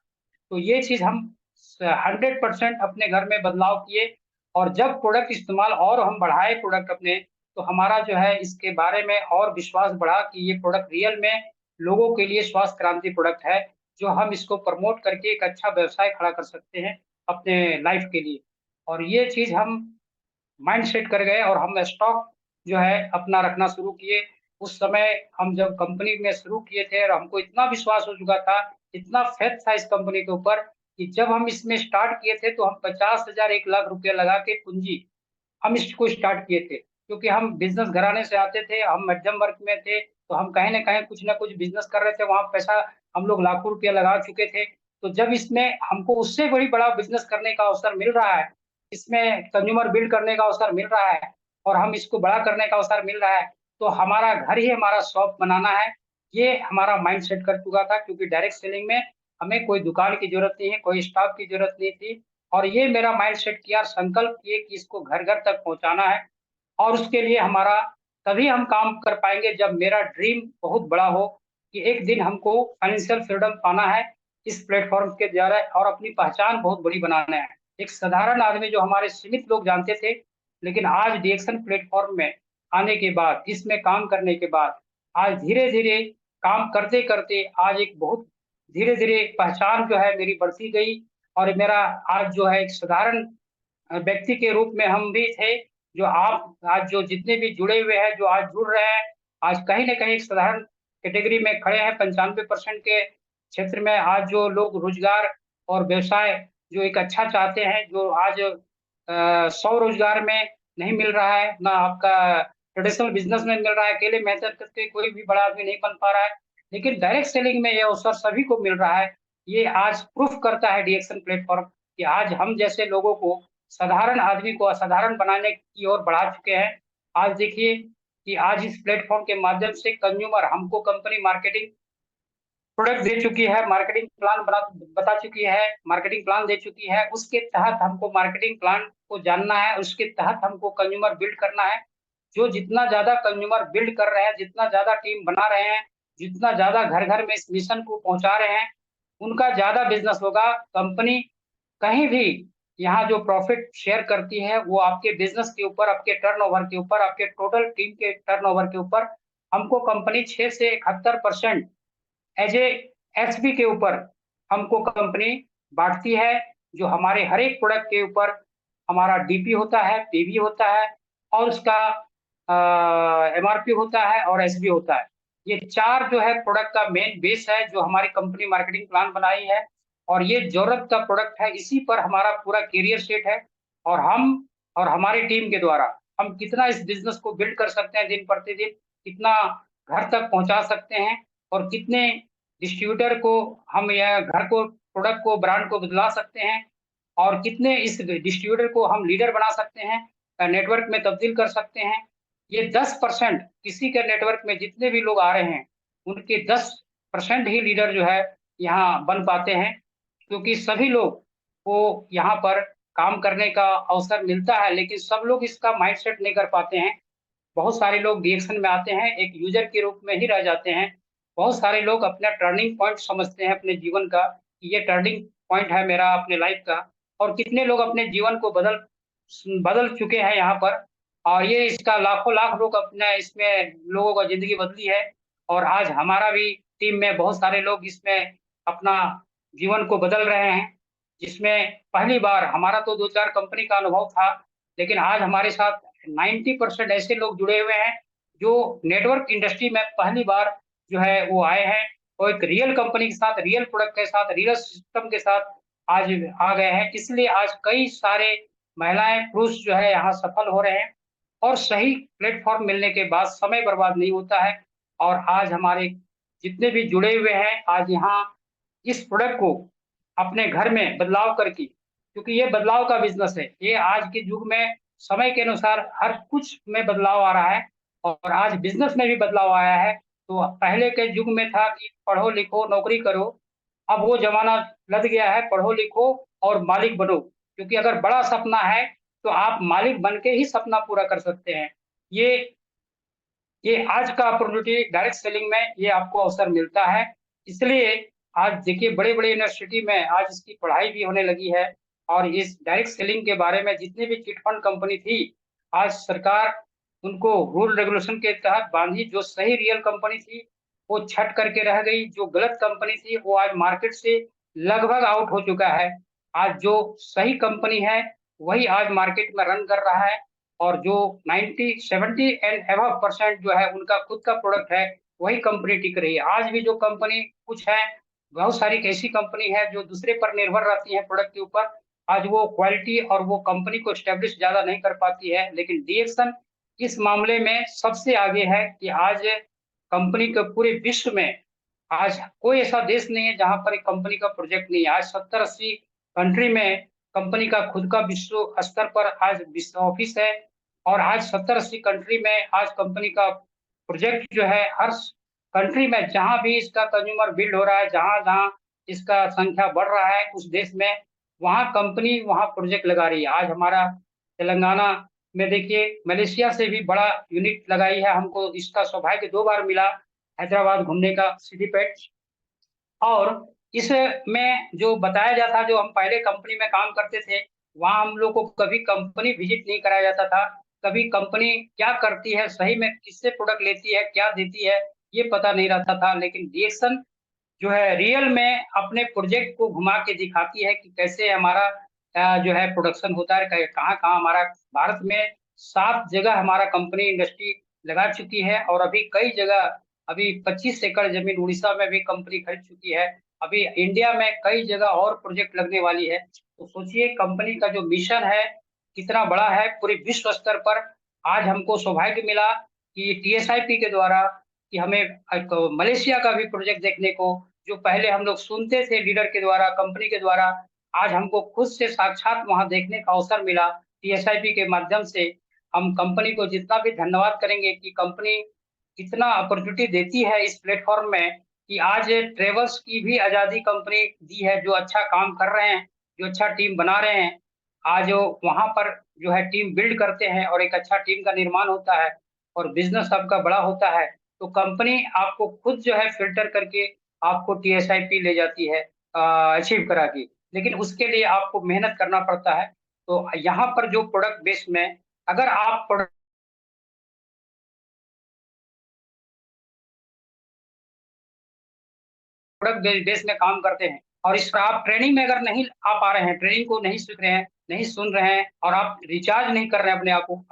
S2: तो ये चीज हम 100% अपने घर में बदलाव किए। और जब प्रोडक्ट इस्तेमाल और हम बढ़ाए प्रोडक्ट अपने, तो हमारा जो है इसके बारे में और विश्वास बढ़ा कि ये प्रोडक्ट रियल में लोगों के लिए स्वास्थ्य क्रांति प्रोडक्ट है, जो हम इसको प्रमोट करके एक अच्छा व्यवसाय खड़ा कर सकते हैं अपने लाइफ के लिए। और ये चीज हम माइंड सेट कर गए और हम स्टॉक जो है अपना रखना शुरू किए। उस समय हम जब कंपनी में शुरू किए थे और हमको इतना विश्वास हो चुका था, इतना फेथ था इस कंपनी के ऊपर, कि जब हम इसमें स्टार्ट किए थे तो हम 50,000 1 लाख रुपया लगा के पूंजी हम इसको स्टार्ट किए थे। क्योंकि हम बिजनेस घराने से आते थे, हम मध्यम वर्ग में थे, तो हम कहीं ना कहीं कुछ ना कुछ बिजनेस कर रहे थे, वहां पैसा हम लोग लाखों रुपया लगा चुके थे। तो जब इसमें हमको उससे बड़ी बड़ा बिजनेस करने का अवसर मिल रहा है, इसमें कंज्यूमर बिल्ड करने का अवसर मिल रहा है, और हम इसको बड़ा करने का अवसर मिल रहा है, तो हमारा घर ही हमारा शॉप बनाना है, ये हमारा माइंड सेट कर चुका था। क्योंकि डायरेक्ट सेलिंग में हमें कोई दुकान की जरूरत नहीं है, कोई स्टाफ की जरूरत नहीं थी। और ये मेरा माइंड सेट किया, संकल्प किए कि इसको घर घर तक पहुंचाना है। और उसके लिए हमारा तभी हम काम कर पाएंगे जब मेरा ड्रीम बहुत बड़ा हो, कि एक दिन हमको फाइनेंशियल फ्रीडम पाना है इस प्लेटफॉर्म के द्वारा, और अपनी पहचान बहुत बड़ी बनाना है। एक साधारण आदमी जो हमारे सीमित लोग जानते थे, लेकिन आज डीएक्शन प्लेटफॉर्म में आने के बाद, इसमें काम करने के बाद, आज धीरे धीरे काम करते करते आज एक बहुत धीरे धीरे पहचान जो है मेरी बढ़ती गई। और मेरा आज जो है एक साधारण व्यक्ति के रूप में हम भी थे, जो आप आज जो जितने भी जुड़े हुए हैं, जो आज जुड़ रहे हैं, आज कहीं ना कहीं एक साधारण कैटेगरी में खड़े हैं। 95% के क्षेत्र में आज जो लोग रोजगार और व्यवसाय जो एक अच्छा चाहते हैं, जो आज सौ रोजगार में नहीं मिल रहा है, ना आपका ट्रेडिशनल बिजनेस में मिल रहा है, अकेले मेहनत करके कोई भी बड़ा आदमी नहीं बन पा रहा है, लेकिन डायरेक्ट सेलिंग में ये अवसर सभी को मिल रहा है। ये आज प्रूफ करता है डीएक्शन प्लेटफॉर्म कि आज हम जैसे लोगों को, साधारण आदमी को असाधारण बनाने की ओर बढ़ा चुके हैं। आज देखिए कि आज इस प्लेटफॉर्म के माध्यम से कंज्यूमर हमको कंपनी मार्केटिंग प्रोडक्ट दे चुकी है, मार्केटिंग प्लान बता चुकी है, मार्केटिंग प्लान दे चुकी है। उसके तहत हमको मार्केटिंग प्लान को जानना है, उसके तहत हमको कंज्यूमर बिल्ड करना है। जो जितना ज्यादा कंज्यूमर बिल्ड कर रहे हैं, जितना ज्यादा टीम बना रहे हैं, जितना ज्यादा घर घर में इस मिशन को पहुंचा रहे हैं, उनका ज्यादा बिजनेस होगा। कंपनी कहीं भी यहाँ जो प्रॉफिट शेयर करती है, वो आपके बिजनेस के ऊपर, आपके टर्नओवर के ऊपर, आपके टोटल टीम के टर्नओवर के ऊपर, हमको कंपनी 6 से 71% एज ए एसबी के ऊपर हमको कंपनी बांटती है। जो हमारे हर एक प्रोडक्ट के ऊपर हमारा डीपी होता है, पीवी होता है, और उसका एमआरपी होता है, और एसबी होता है। ये चार जो है प्रोडक्ट का मेन बेस है, जो हमारी कंपनी मार्केटिंग प्लान बनाई है। और ये जरूरत का प्रोडक्ट है, इसी पर हमारा पूरा कैरियर सेट है। और हम और हमारी टीम के द्वारा हम कितना इस बिजनेस को बिल्ड कर सकते हैं दिन प्रतिदिन, कितना घर तक पहुंचा सकते हैं, और कितने डिस्ट्रीब्यूटर को हम यह घर को, प्रोडक्ट को, ब्रांड को बदला सकते हैं, और कितने इस डिस्ट्रीब्यूटर को हम लीडर बना सकते हैं, नेटवर्क में तब्दील कर सकते हैं। ये 10% किसी के नेटवर्क में जितने भी लोग आ रहे हैं, उनके 10% ही लीडर जो है यहाँ बन पाते हैं। क्योंकि सभी लोग को यहाँ पर काम करने का अवसर मिलता है, लेकिन सब लोग इसका माइंडसेट नहीं कर पाते हैं। बहुत सारे लोग डीएक्शन में आते हैं, एक यूजर के रूप में ही रह जाते हैं। बहुत सारे लोग अपना टर्निंग पॉइंट समझते हैं अपने जीवन का, कि ये टर्निंग पॉइंट है मेरा अपने लाइफ का। और कितने लोग अपने जीवन को बदल बदल चुके हैं यहाँ पर। और ये इसका लाखों लाख लोग अपना इसमें लोगों का जिंदगी बदली है। और आज हमारा भी टीम में बहुत सारे लोग इसमें अपना जीवन को बदल रहे हैं। जिसमें पहली बार हमारा तो 2-4 कंपनी का अनुभव था, लेकिन आज हमारे साथ 90% ऐसे लोग जुड़े हुए हैं जो नेटवर्क इंडस्ट्री में पहली बार जो है वो आए हैं, और एक रियल कंपनी के साथ, रियल प्रोडक्ट के साथ, रियल सिस्टम के साथ आज आ गए हैं। इसलिए आज कई सारे महिलाएं, पुरुष जो है यहाँ सफल हो रहे हैं। और सही प्लेटफॉर्म मिलने के बाद समय बर्बाद नहीं होता है। और आज हमारे जितने भी जुड़े हुए हैं, आज यहाँ इस प्रोडक्ट को अपने घर में बदलाव करके, क्योंकि ये बदलाव का बिजनेस है, ये आज के युग में समय के अनुसार हर कुछ में बदलाव आ रहा है, और आज बिजनेस में भी बदलाव आया है। तो पहले के युग में था कि पढ़ो लिखो नौकरी करो, अब वो जमाना लद गया है, पढ़ो लिखो और मालिक बनो, क्योंकि अगर बड़ा सपना है तो आप मालिक बन के ही सपना पूरा कर सकते हैं। ये ये आज का अपॉर्चुनिटी डायरेक्ट सेलिंग में ये आपको अवसर मिलता है। इसलिए आज देखिए बड़े-बड़े यूनिवर्सिटी में आज इसकी पढ़ाई भी होने लगी है और इस डायरेक्ट सेलिंग के बारे में जितनी भी चिट फंड कंपनी थी, आज सरकार उनको रूल रेगुलेशन के तहत बाँधी। जो सही रियल कंपनी थी, वो छँट करके रह गई। जो गलत कंपनी थी, वो आज मार्केट से लगभग आउट हो चुका है। आज जो सही कंपनी है, वही आज मार्केट में रन कर रहा है और जो 90, 70 एंड अबव परसेंट जो है उनका खुद का प्रोडक्ट है, वही कंपनी टिक रही है। आज भी जो कंपनी कुछ है, बहुत सारी ऐसी कंपनी है जो दूसरे पर निर्भर रहती है प्रोडक्ट के ऊपर। आज वो क्वालिटी और वो कंपनी को एस्टेब्लिश ज़्यादा नहीं कर पाती है, लेकिन डीएक्सन इस मामले में सबसे आगे है कि आज कंपनी के पूरे विश्व में आज कोई ऐसा देश नहीं है जहाँ पर एक कंपनी का प्रोजेक्ट नहीं है। आज 70-80 कंट्री में कंपनी का खुद का विश्व स्तर पर आज विश्व ऑफिस है और आज 70-80 कंट्री में आज कंपनी का प्रोजेक्ट जो है हर कंट्री में जहाँ भी इसका कंज्यूमर बिल्ड हो रहा है, जहाँ-जहाँ इसका संख्या बढ़ रहा है उस देश में, वहाँ कंपनी वहाँ प्रोजेक्ट लगा रही है। आज हमारा तेलंगाना में देखिए मलेशिया से भी बड़ा यूनिट लगाई है। हमको इसका सौभाग्य 2 बार मिला हैदराबाद घूमने का सिटीपैट। और इसमें जो बताया जाता जो हम पहले कंपनी में काम करते थे, वहाँ हम लोग को कभी कंपनी विज़िट नहीं कराया जाता था। कभी कंपनी क्या करती है, सही में किससे प्रोडक्ट लेती है, क्या देती है, ये पता नहीं रहता था। लेकिन डीएक्सन जो है रियल में अपने प्रोजेक्ट को घुमा के दिखाती है कि कैसे हमारा जो है प्रोडक्शन होता है, कहाँ-कहाँ हमारा भारत में 7 जगह हमारा कंपनी इंडस्ट्री लगा चुकी है और अभी कई जगह अभी 25 एकड़ ज़मीन उड़ीसा में भी कंपनी खरीद चुकी है। अभी इंडिया में कई जगह और प्रोजेक्ट लगने वाली है। तो सोचिए कंपनी का जो मिशन है, कितना बड़ा है पूरे विश्व स्तर पर। आज हमको सौभाग्य मिला कि टीएसआईपी के द्वारा कि हमें एक मलेशिया का भी प्रोजेक्ट देखने को, जो पहले हम लोग सुनते थे लीडर के द्वारा, कंपनी के द्वारा, आज हमको खुद से साक्षात वहाँ देखने का अवसर मिला। टीएसआईपी के माध्यम से हम कंपनी को जितना भी धन्यवाद करेंगे कि कंपनी इतना अपॉर्चुनिटी देती है इस प्लेटफ़ॉर्म में कि आज ट्रैवल्स की भी आज़ादी कंपनी दी है, जो अच्छा काम कर रहे हैं, जो अच्छा टीम बना रहे हैं। आज वो वहाँ पर जो है टीम बिल्ड करते हैं और एक अच्छा टीम का निर्माण होता है और बिज़नेस आपका बड़ा होता है, तो कंपनी आपको खुद जो है फ़िल्टर करके आपको टीएसआईपी ले जाती है अचीव करा के। लेकिन उसके लिए आपको मेहनत करना पड़ता है। तो यहाँ पर जो प्रोडक्ट बेस में अगर आप प्रोडक्ट बेस में काम करते हैं और इस पर आप ट्रेनिंग में अगर नहीं आ पा रहे हैं, ट्रेनिंग को नहीं सीख रहे हैं, नहीं सुन रहे हैं और आप रिचार्ज नहीं कर रहे हैं अपने आप को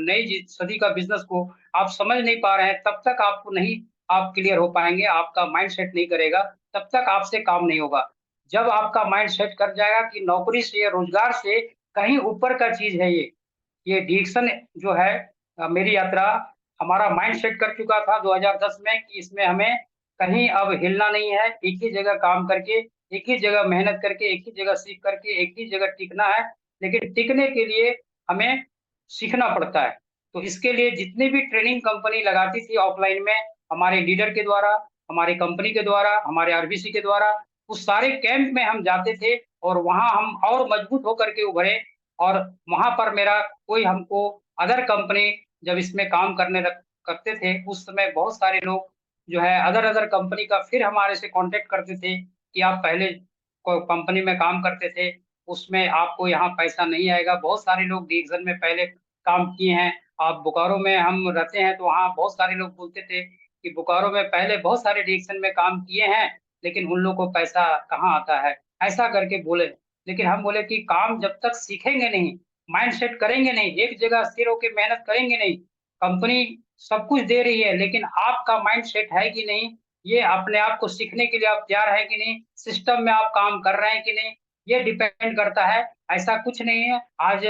S2: नई सदी का बिज़नेस को आप समझ नहीं पा रहे हैं, तब तक आपको नहीं आप क्लियर हो पाएँगे, आपका माइंड सेट नहीं करेगा, तब तक आपसे काम नहीं होगा। जब आपका माइंड सेट कर जाएगा कि नौकरी से, रोज़गार से कहीं ऊपर का चीज़ है ये डिक्शन जो है मेरी यात्रा हमारा माइंड सेट कर चुका था 2010 में कि इसमें हमें कहीं अब हिलना नहीं है, एक ही जगह काम करके, एक ही जगह मेहनत करके, एक ही जगह सीख करके, एक ही जगह टिकना है। लेकिन टिकने के लिए हमें सीखना पड़ता है। तो इसके लिए जितनी भी ट्रेनिंग कंपनी लगाती थी ऑफ़लाइन में, हमारे लीडर के द्वारा, हमारी कंपनी के द्वारा, हमारे आरबीसी के द्वारा, उस सारे कैंप में हम जाते थे और वहाँ हम और मजबूत होकर के उभरे और वहाँ पर मेरा कोई हमको अदर कंपनी जब इसमें काम करते थे, उस समय बहुत सारे लोग जो है अदर-अदर कंपनी का फिर हमारे से कॉन्टैक्ट करते थे कि आप पहले को कंपनी में काम करते थे, उसमें आपको यहाँ पैसा नहीं आएगा। बहुत सारे लोग डिवीज़न में पहले काम किए हैं। आप बोकारो में हम रहते हैं, तो वहाँ बहुत सारे लोग बोलते थे कि बोकारो में पहले बहुत सारे डिवीज़न में काम किए हैं, लेकिन उन लोग को पैसा कहाँ आता है, ऐसा करके बोले। लेकिन हम बोले कि काम जब तक सीखेंगे नहीं, माइंड सेट करेंगे नहीं, एक जगह स्थिर होके मेहनत करेंगे नहीं, कंपनी सब कुछ दे रही है, लेकिन आपका माइंड सेट है कि नहीं, ये अपने आप को सीखने के लिए आप तैयार हैं कि नहीं, सिस्टम में आप काम कर रहे हैं कि नहीं, ये डिपेंड करता है। ऐसा कुछ नहीं है। आज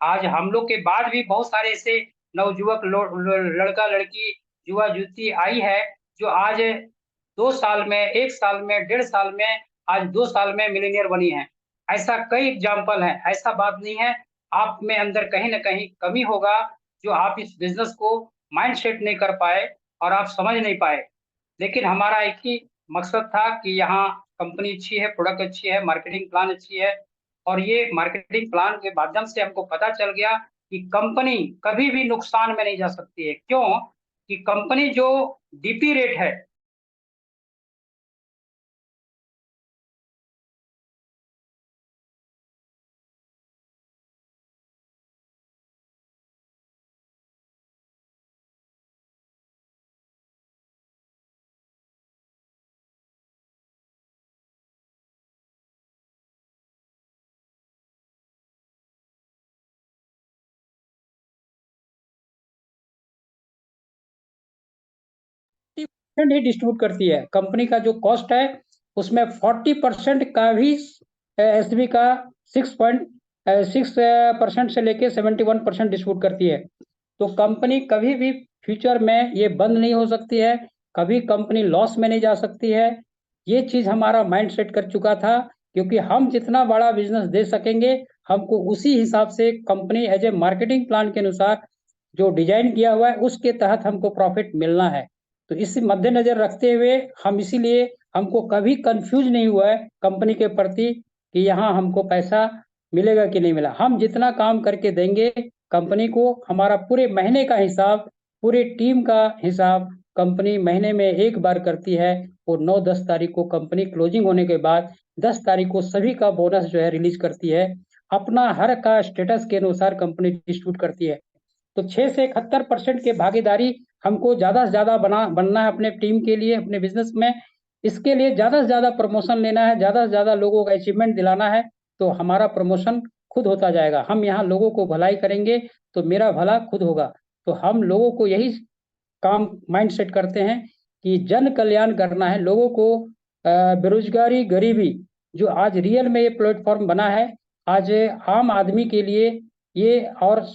S2: आज हम लोग के बाद भी बहुत सारे ऐसे नवयुवक लो ल लड़का-लड़की, युवा-युवती आई है, जो आज 2 साल में, 1 साल में, 1.5 साल में, आज 2 साल में मिलियनेयर बनी हैं। ऐसा कई एग्ज़ाम्पल हैं, ऐसा बात नहीं है। आप में अंदर कहीं न कहीं कमी होगा, जो आप इस बिज़नेस को माइंड सेट नहीं कर पाए और आप समझ नहीं पाए। लेकिन हमारा एक ही मकसद था कि यहाँ कंपनी अच्छी है, प्रोडक्ट अच्छी है, मार्केटिंग प्लान अच्छी है। और ये मार्केटिंग प्लान के माध्यम से हमको पता चल गया कि कंपनी कभी भी नुकसान में नहीं जा सकती है। क्यों? कि कंपनी जो डीपी रेट है, ही डिस्ट्रीब्यूट करती है। कंपनी का जो कॉस्ट है उसमें 40% का भी एसबी का 6.6% से लेके 71% डिस्ट्रीब्यूट करती है। तो कंपनी कभी भी फ्यूचर में ये बंद नहीं हो सकती है, कभी कंपनी लॉस में नहीं जा सकती है। ये चीज हमारा माइंड सेट कर चुका था, क्योंकि हम जितना बड़ा बिजनेस दे सकेंगे, हमको उसी हिसाब से company as a marketing plan के अनुसार जो डिजाइन किया हुआ है उसके तहत हमको प्रॉफिट मिलना है। तो इस मद्देनजर रखते हुए हम इसीलिए हमको कभी कंफ्यूज नहीं हुआ है कंपनी के प्रति कि यहाँ हमको पैसा मिलेगा कि नहीं मिला। हम जितना काम करके देंगे कंपनी को, हमारा पूरे महीने का हिसाब, पूरी टीम का हिसाब कंपनी महीने में एक बार करती है। और 9-10 तारीख को कंपनी क्लोजिंग होने के बाद 10 तारीख को सभी का बोनस जो है रिलीज करती है। अपना हर का स्टेटस के अनुसार कंपनी डिस्ट्रीब्यूट करती है। तो 6 से 71% के भागीदारी हमको ज्यादा से ज्यादा बनना है अपने टीम के लिए, अपने बिजनेस में। इसके लिए ज्यादा से ज्यादा प्रमोशन लेना है, ज्यादा से ज्यादा लोगों का अचीवमेंट दिलाना है। तो हमारा प्रमोशन खुद होता जाएगा। हम यहाँ लोगों को भलाई करेंगे तो मेरा भला खुद होगा। तो हम लोगों को यही काम माइंड सेट करते हैं कि जन कल्याण करना है लोगों को। बेरोजगारी, गरीबी, जो आज रियल में ये प्लेटफॉर्म बना है, आज आम आदमी के लिए ये, और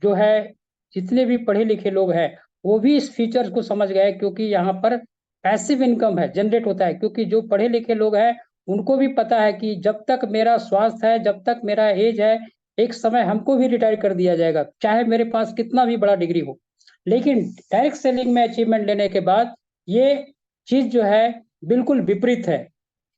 S2: जो है जितने भी पढ़े लिखे लोग हैं वो भी इस फीचर्स को समझ गए, क्योंकि यहाँ पर पैसिव इनकम है, जनरेट होता है। क्योंकि जो पढ़े लिखे लोग हैं उनको भी पता है कि जब तक मेरा स्वास्थ्य है, जब तक मेरा एज है, एक समय हमको भी रिटायर कर दिया जाएगा, चाहे मेरे पास कितना भी बड़ा डिग्री हो। लेकिन डायरेक्ट सेलिंग में अचीवमेंट लेने के बाद ये चीज जो है बिल्कुल विपरीत है।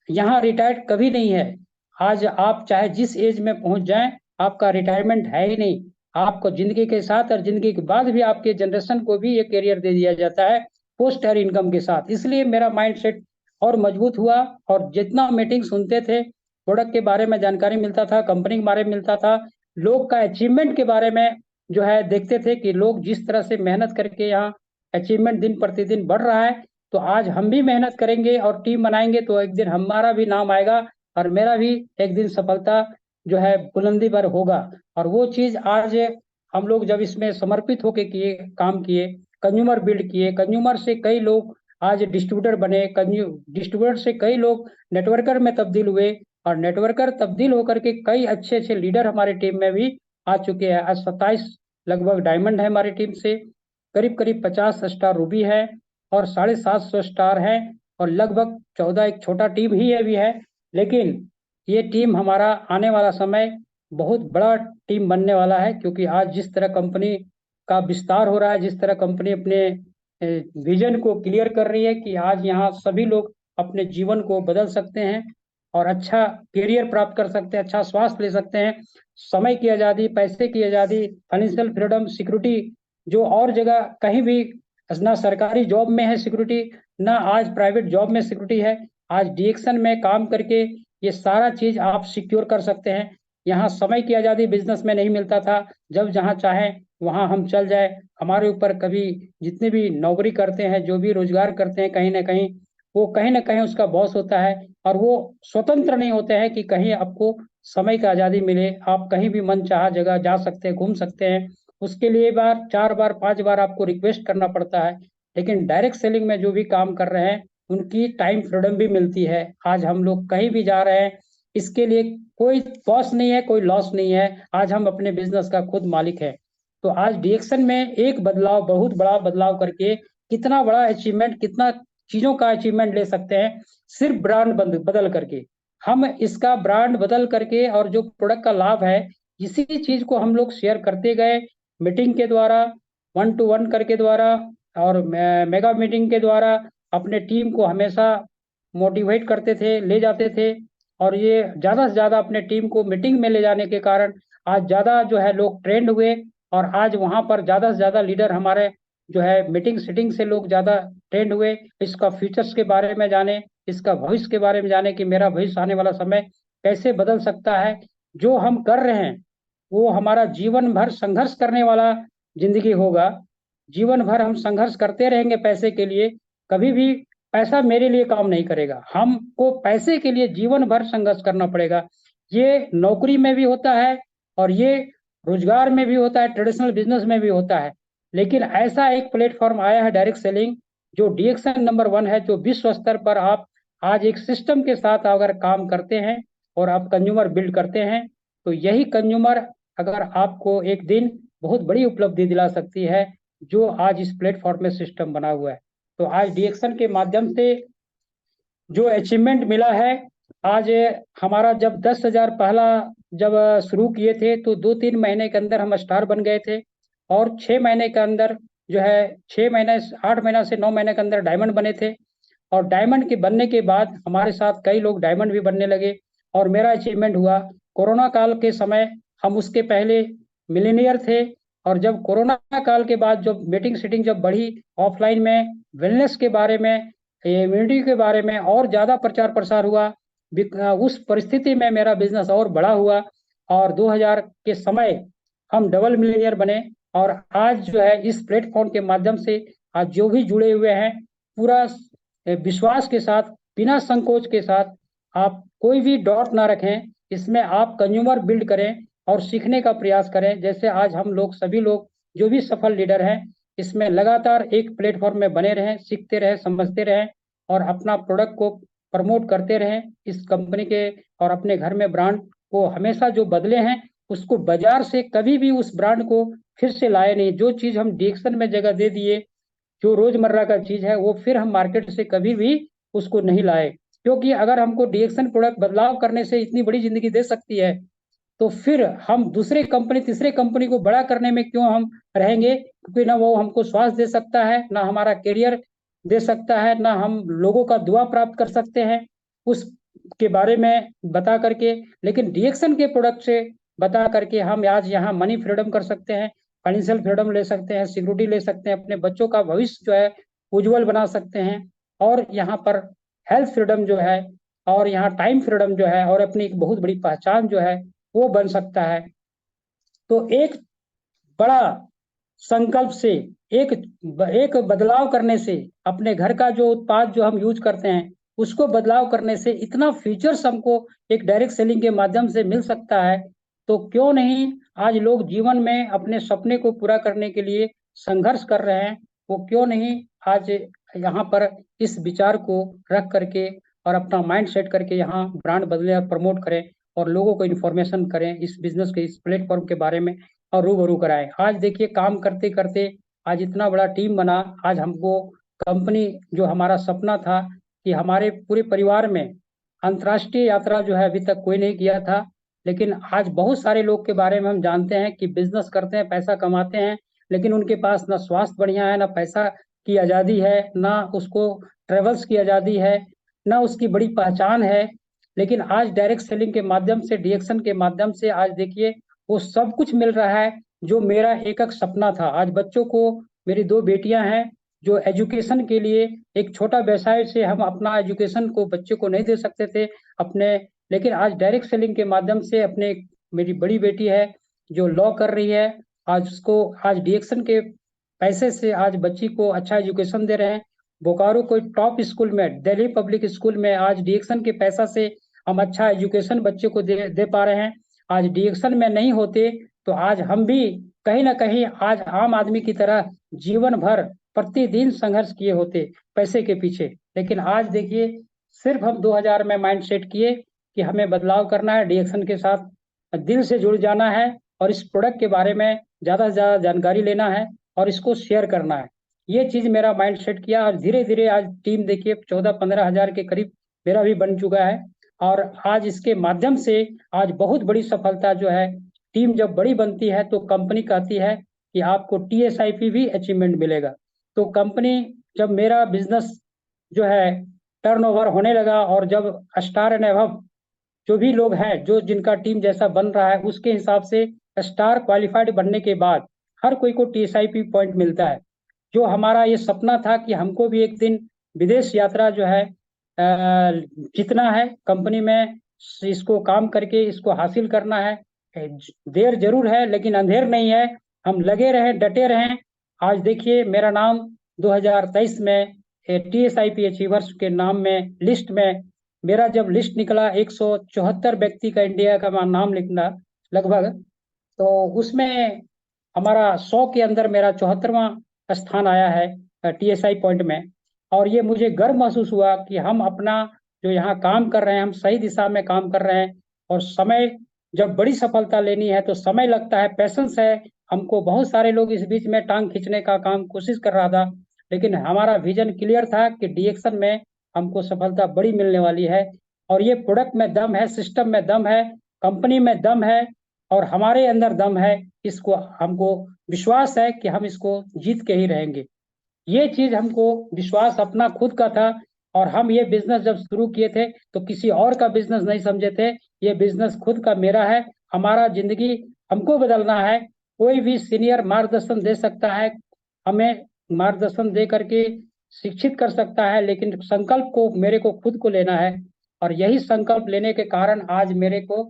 S2: यहाँ रिटायर्ड कभी नहीं है। आज आप चाहे जिस एज में पहुंच जाएं, आपका रिटायरमेंट है ही नहीं। आपको जिंदगी के साथ और जिंदगी के बाद भी आपके जनरेशन को भी ये करियर दे दिया जाता है पोस्ट हर इनकम के साथ। इसलिए मेरा माइंड सेट और मजबूत हुआ। और जितना मीटिंग सुनते थे, प्रोडक्ट के बारे में जानकारी मिलता था, कंपनी के बारे में मिलता था, लोग का अचीवमेंट के बारे में जो है देखते थे कि लोग जिस तरह से मेहनत करके यहाँ अचीवमेंट दिन प्रतिदिन बढ़ रहा है, तो आज हम भी मेहनत करेंगे और टीम बनाएंगे तो एक दिन हमारा भी नाम आएगा और मेरा भी एक दिन सफलता जो है बुलंदी पर होगा। और वो चीज आज हम लोग जब इसमें समर्पित होके किए, काम किए, कंज्यूमर बिल्ड किए, कंज्यूमर से कई लोग आज डिस्ट्रीब्यूटर बने, डिस्ट्रीब्यूटर से कई लोग नेटवर्कर में तब्दील हुए, और नेटवर्कर तब्दील होकर के कई अच्छे अच्छे लीडर हमारी टीम में भी आ चुके हैं। आज 27 लगभग डायमंड है हमारी टीम से, करीब करीब 50 स्टार रूबी है, और 750 स्टार है, और लगभग 14 एक छोटा टीम ही अभी है। लेकिन ये टीम हमारा आने वाला समय बहुत बड़ा टीम बनने वाला है, क्योंकि आज जिस तरह कंपनी का विस्तार हो रहा है, जिस तरह कंपनी अपने विजन को क्लियर कर रही है कि आज यहाँ सभी लोग अपने जीवन को बदल सकते हैं और अच्छा करियर प्राप्त कर सकते हैं, अच्छा स्वास्थ्य ले सकते हैं, समय की आज़ादी, पैसे की आज़ादी, फाइनेंशियल फ्रीडम, सिक्योरिटी, जो और जगह कहीं भी ना सरकारी जॉब में है सिक्योरिटी, ना आज प्राइवेट जॉब में सिक्योरिटी है। आज डीएक्शन में काम करके ये सारा चीज आप सिक्योर कर सकते हैं। यहाँ समय की आज़ादी बिजनेस में नहीं मिलता था, जब जहाँ चाहे वहाँ हम चल जाए। हमारे ऊपर कभी जितने भी नौकरी करते हैं, जो भी रोजगार करते हैं, कहीं ना कहीं वो कहीं ना कहीं उसका बॉस होता है, और वो स्वतंत्र नहीं होते हैं कि कहीं आपको समय की आज़ादी मिले, आप कहीं भी मन चाहा जगह जा सकते हैं, घूम सकते हैं। उसके लिए बार 4 बार 5 बार आपको रिक्वेस्ट करना पड़ता है। लेकिन डायरेक्ट सेलिंग में जो भी काम कर रहे हैं उनकी टाइम फ्रीडम भी मिलती है। आज हम लोग कहीं भी जा रहे हैं, इसके लिए कोई बॉस नहीं है, कोई लॉस नहीं है। आज हम अपने बिजनेस का खुद मालिक है। तो आज डिएक्शन में एक बदलाव, बहुत बड़ा बदलाव करके कितना बड़ा अचीवमेंट, कितना चीजों का अचीवमेंट ले सकते हैं, सिर्फ ब्रांड बदल करके। हम इसका ब्रांड बदल करके और जो प्रोडक्ट का लाभ है, इसी चीज को हम लोग शेयर करते गए, मीटिंग के द्वारा, 1-to-1 करके द्वारा, और मेगा मीटिंग के द्वारा अपने टीम को हमेशा मोटिवेट करते थे, ले जाते थे, और ये ज़्यादा से ज़्यादा अपने टीम को मीटिंग में ले जाने के कारण आज ज़्यादा जो है लोग ट्रेंड हुए, और आज वहाँ पर ज़्यादा से ज़्यादा लीडर हमारे जो है मीटिंग सीटिंग से लोग ज़्यादा ट्रेंड हुए, इसका फ्यूचर्स के बारे में जाने, इसका भविष्य के बारे में जाने कि मेरा भविष्य आने वाला समय कैसे बदल सकता है। जो हम कर रहे हैं वो हमारा जीवन भर संघर्ष करने वाला जिंदगी होगा। जीवन भर हम संघर्ष करते रहेंगे पैसे के लिए, कभी भी पैसा मेरे लिए काम नहीं करेगा, हमको पैसे के लिए जीवन भर संघर्ष करना पड़ेगा। ये नौकरी में भी होता है, और ये रोजगार में भी होता है, ट्रेडिशनल बिजनेस में भी होता है। लेकिन ऐसा एक प्लेटफॉर्म आया है डायरेक्ट सेलिंग, जो डीएक्सन नंबर 1 है, जो विश्व स्तर पर आप आज एक सिस्टम के साथ अगर काम करते हैं और आप कंज्यूमर बिल्ड करते हैं, तो यही कंज्यूमर अगर आपको एक दिन बहुत बड़ी उपलब्धि दिला सकती है, जो आज इस प्लेटफॉर्म में सिस्टम बना हुआ है। तो आज डीएक्सन के माध्यम से जो अचीवमेंट मिला है, आज हमारा जब 10,000 पहला जब शुरू किए थे, तो 2-3 महीने के अंदर हम स्टार बन गए थे, और 6 महीने के अंदर जो है 6 महीने 8 महीना से 9 महीने के अंदर डायमंड बने थे। और डायमंड के बनने के बाद हमारे साथ कई लोग डायमंड भी बनने लगे, और मेरा अचीवमेंट हुआ कोरोना काल के समय। हम उसके पहले मिलीनियर थे, और जब कोरोना काल के बाद जब मीटिंग सीटिंग जब बढ़ी, ऑफलाइन में वेलनेस के बारे में, इम्यूनिटी के बारे में और ज़्यादा प्रचार प्रसार हुआ, उस परिस्थिति में मेरा बिजनेस और बड़ा हुआ, और 2000 के समय हम डबल मिलीनियर बने। और आज जो है इस प्लेटफॉर्म के माध्यम से आज जो भी जुड़े हुए हैं, पूरा विश्वास के साथ, बिना संकोच के साथ, आप कोई भी डॉट ना रखें, इसमें आप कंज्यूमर बिल्ड करें और सीखने का प्रयास करें। जैसे आज हम लोग सभी लोग जो भी सफल लीडर हैं, इसमें लगातार एक प्लेटफॉर्म में बने रहें, सीखते रहें, समझते रहें, और अपना प्रोडक्ट को प्रमोट करते रहें इस कंपनी के, और अपने घर में ब्रांड को हमेशा जो बदले हैं उसको बाजार से कभी भी उस ब्रांड को फिर से लाए नहीं। जो चीज़ हम डीएक्सन में जगह दे दिए, जो रोजमर्रा का चीज है, वो फिर हम मार्केट से कभी भी उसको नहीं लाए। क्योंकि अगर हमको डीएक्सन प्रोडक्ट बदलाव करने से इतनी बड़ी जिंदगी दे सकती है, तो फिर हम दूसरे कंपनी तीसरे कंपनी को बड़ा करने में क्यों हम रहेंगे? क्योंकि ना वो हमको स्वास्थ्य दे सकता है, ना हमारा करियर दे सकता है, ना हम लोगों का दुआ प्राप्त कर सकते हैं उस के बारे में बता करके। लेकिन डीएक्सन के प्रोडक्ट से बता करके हम आज यहाँ मनी फ्रीडम कर सकते हैं, फाइनेंशियल फ्रीडम ले सकते हैं, सिक्योरिटी ले सकते हैं, अपने बच्चों का भविष्य जो है उज्जवल बना सकते हैं, और यहाँ पर हेल्थ फ्रीडम जो है, और यहाँ टाइम फ्रीडम जो है, और अपनी एक बहुत बड़ी पहचान जो है वो बन सकता है। तो एक बड़ा संकल्प से, एक एक बदलाव करने से, अपने घर का जो उत्पाद जो हम यूज करते हैं उसको बदलाव करने से इतना फीचर्स हमको एक डायरेक्ट सेलिंग के माध्यम से मिल सकता है। तो क्यों नहीं आज लोग जीवन में अपने सपने को पूरा करने के लिए संघर्ष कर रहे हैं, वो क्यों नहीं आज यहाँ पर इस विचार को रख करके और अपना माइंड सेट करके यहाँ ब्रांड बदले और प्रमोट करें, और लोगों को इन्फॉर्मेशन करें इस बिजनेस के, इस प्लेटफॉर्म के बारे में, और रूबरू कराएं। आज देखिए काम करते करते आज इतना बड़ा टीम बना। आज हमको कंपनी, जो हमारा सपना था कि हमारे पूरे परिवार में अंतर्राष्ट्रीय यात्रा जो है अभी तक कोई नहीं किया था, लेकिन आज बहुत सारे लोग के बारे में हम जानते हैं कि बिजनेस करते हैं, पैसा कमाते हैं, लेकिन उनके पास ना स्वास्थ्य बढ़िया है, ना पैसा की आज़ादी है, ना उसको ट्रेवल्स की आज़ादी है, ना उसकी बड़ी पहचान है। लेकिन आज डायरेक्ट सेलिंग के माध्यम से, डीएक्सन के माध्यम से आज देखिए वो सब कुछ मिल रहा है जो मेरा एक एक सपना था। आज बच्चों को, मेरी 2 बेटियां हैं जो एजुकेशन के लिए, एक छोटा व्यवसाय से हम अपना एजुकेशन को बच्चे को नहीं दे सकते थे अपने, लेकिन आज डायरेक्ट सेलिंग के माध्यम से अपने, मेरी बड़ी बेटी है जो लॉ कर रही है, आज उसको आज डीएक्सन के पैसे से आज बच्ची को अच्छा एजुकेशन दे रहे हैं। बोकारो कोई टॉप स्कूल में, दिल्ली पब्लिक स्कूल में आज डीएक्सन के पैसा से हम अच्छा एजुकेशन बच्चे को दे पा रहे हैं। आज डीएक्सन में नहीं होते तो आज हम भी कहीं ना कहीं आज आम आदमी की तरह जीवन भर प्रतिदिन संघर्ष किए होते पैसे के पीछे। लेकिन आज देखिए सिर्फ हम 2000 में माइंड सेट किए कि हमें बदलाव करना है, डीएक्सन के साथ दिल से जुड़ जाना है, और इस प्रोडक्ट के बारे में ज़्यादा से ज़्यादा जानकारी लेना है और इसको शेयर करना है। ये चीज़ मेरा माइंड सेट किया, और धीरे धीरे आज टीम देखिए 14-15 हजार के करीब मेरा भी बन चुका है। और आज इसके माध्यम से आज बहुत बड़ी सफलता जो है, टीम जब बड़ी बनती है तो कंपनी कहती है कि आपको टीएसआईपी भी अचीवमेंट मिलेगा। तो कंपनी, जब मेरा बिजनेस जो है टर्नओवर होने लगा, और जब स्टार एंड अबव जो भी लोग हैं, जो जिनका टीम जैसा बन रहा है, उसके हिसाब से स्टार क्वालिफाइड बनने के बाद हर कोई को टीएसआईपी पॉइंट मिलता है। जो हमारा ये सपना था कि हमको भी एक दिन विदेश यात्रा जो है जितना है कंपनी में, इसको काम करके इसको हासिल करना है। देर जरूर है लेकिन अंधेर नहीं है, हम लगे रहें, डटे रहें। आज देखिए मेरा नाम 2023 में टीएसआईपी अचीवर्स के नाम में लिस्ट में, मेरा जब लिस्ट निकला 174 व्यक्ति का इंडिया का नाम लिखना लगभग, तो उसमें हमारा 100 के अंदर मेरा 74वां स्थान आया है टीएसआई पॉइंट में। और ये मुझे गर्व महसूस हुआ कि हम अपना जो यहाँ काम कर रहे हैं, हम सही दिशा में काम कर रहे हैं। और समय, जब बड़ी सफलता लेनी है तो समय लगता है, पैसेंस है। हमको बहुत सारे लोग इस बीच में टांग खींचने का काम कोशिश कर रहा था, लेकिन हमारा विजन क्लियर था कि डीएक्शन में हमको सफलता बड़ी मिलने वाली है। और ये प्रोडक्ट में दम है, सिस्टम में दम है, कंपनी में दम है, और हमारे अंदर दम है। इसको हमको विश्वास है कि हम इसको जीत के ही रहेंगे। ये चीज हमको विश्वास अपना खुद का था। और हम ये बिजनेस जब शुरू किए थे तो किसी और का बिजनेस नहीं समझे थे, ये बिजनेस खुद का मेरा है। हमारा जिंदगी हमको बदलना है। कोई भी सीनियर मार्गदर्शन दे सकता है, हमें मार्गदर्शन दे करके शिक्षित कर सकता है, लेकिन संकल्प को मेरे को खुद को लेना है। और यही संकल्प लेने के कारण आज मेरे को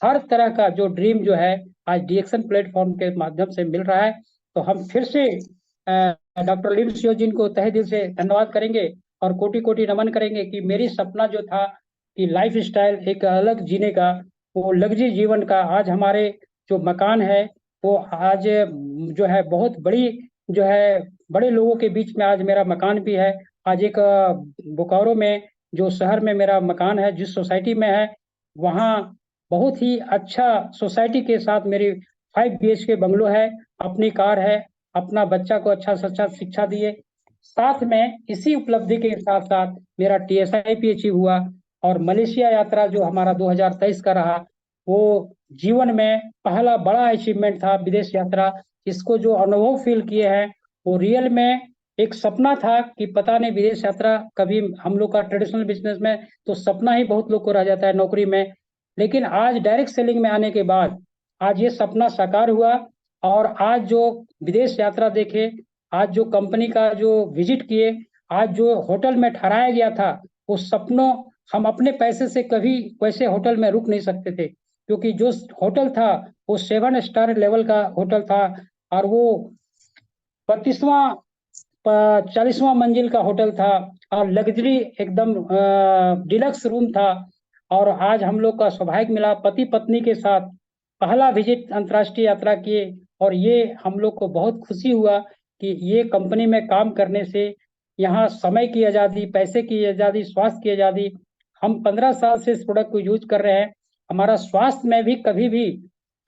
S2: हर तरह का जो ड्रीम जो है आज डीएक्शन प्लेटफॉर्म के माध्यम से मिल रहा है। तो हम फिर से डॉक्टर लिम सियो जिन को तहे दिल से धन्यवाद करेंगे और कोटि कोटि नमन करेंगे कि मेरी सपना जो था कि लाइफ स्टाइल एक अलग जीने का, वो लग्जरी जीवन का, आज हमारे जो मकान है वो आज जो है बहुत बड़ी जो है बड़े लोगों के बीच में आज मेरा मकान भी है। आज एक बोकारो में जो शहर में मेरा मकान है, जिस सोसाइटी में है, वहाँ बहुत ही अच्छा सोसाइटी के साथ मेरी 5 BHK बंगलो है, अपनी कार है, अपना बच्चा को अच्छा से अच्छा शिक्षा दिए। साथ में इसी उपलब्धि के साथ साथ मेरा टीएसआई भी अचीव हुआ। और मलेशिया यात्रा जो हमारा 2023 का रहा, वो जीवन में पहला बड़ा अचीवमेंट था, विदेश यात्रा। इसको जो अनुभव फील किए हैं वो रियल में एक सपना था कि पता नहीं विदेश यात्रा कभी, हम लोग का ट्रेडिशनल बिजनेस में तो सपना ही बहुत लोग को रह जाता है नौकरी में, लेकिन आज डायरेक्ट सेलिंग में आने के बाद आज ये सपना साकार हुआ। और आज जो विदेश यात्रा देखे, आज जो कंपनी का जो विजिट किए, आज जो होटल में ठहराया गया था, वो सपनों, हम अपने पैसे से कभी वैसे होटल में रुक नहीं सकते थे, क्योंकि जो होटल था वो 7 स्टार लेवल का होटल था। और वो 32वां 40वां मंजिल का होटल था, और लग्जरी एकदम डिलक्स रूम था। और आज हम लोग का सौभाग्य मिला पति पत्नी के साथ पहला विजिट अंतर्राष्ट्रीय यात्रा किए। और ये हम लोग को बहुत खुशी हुआ कि ये कंपनी में काम करने से यहाँ समय की आज़ादी, पैसे की आज़ादी, स्वास्थ्य की आज़ादी। हम 15 साल से इस प्रोडक्ट को यूज कर रहे हैं। हमारा स्वास्थ्य में भी कभी भी,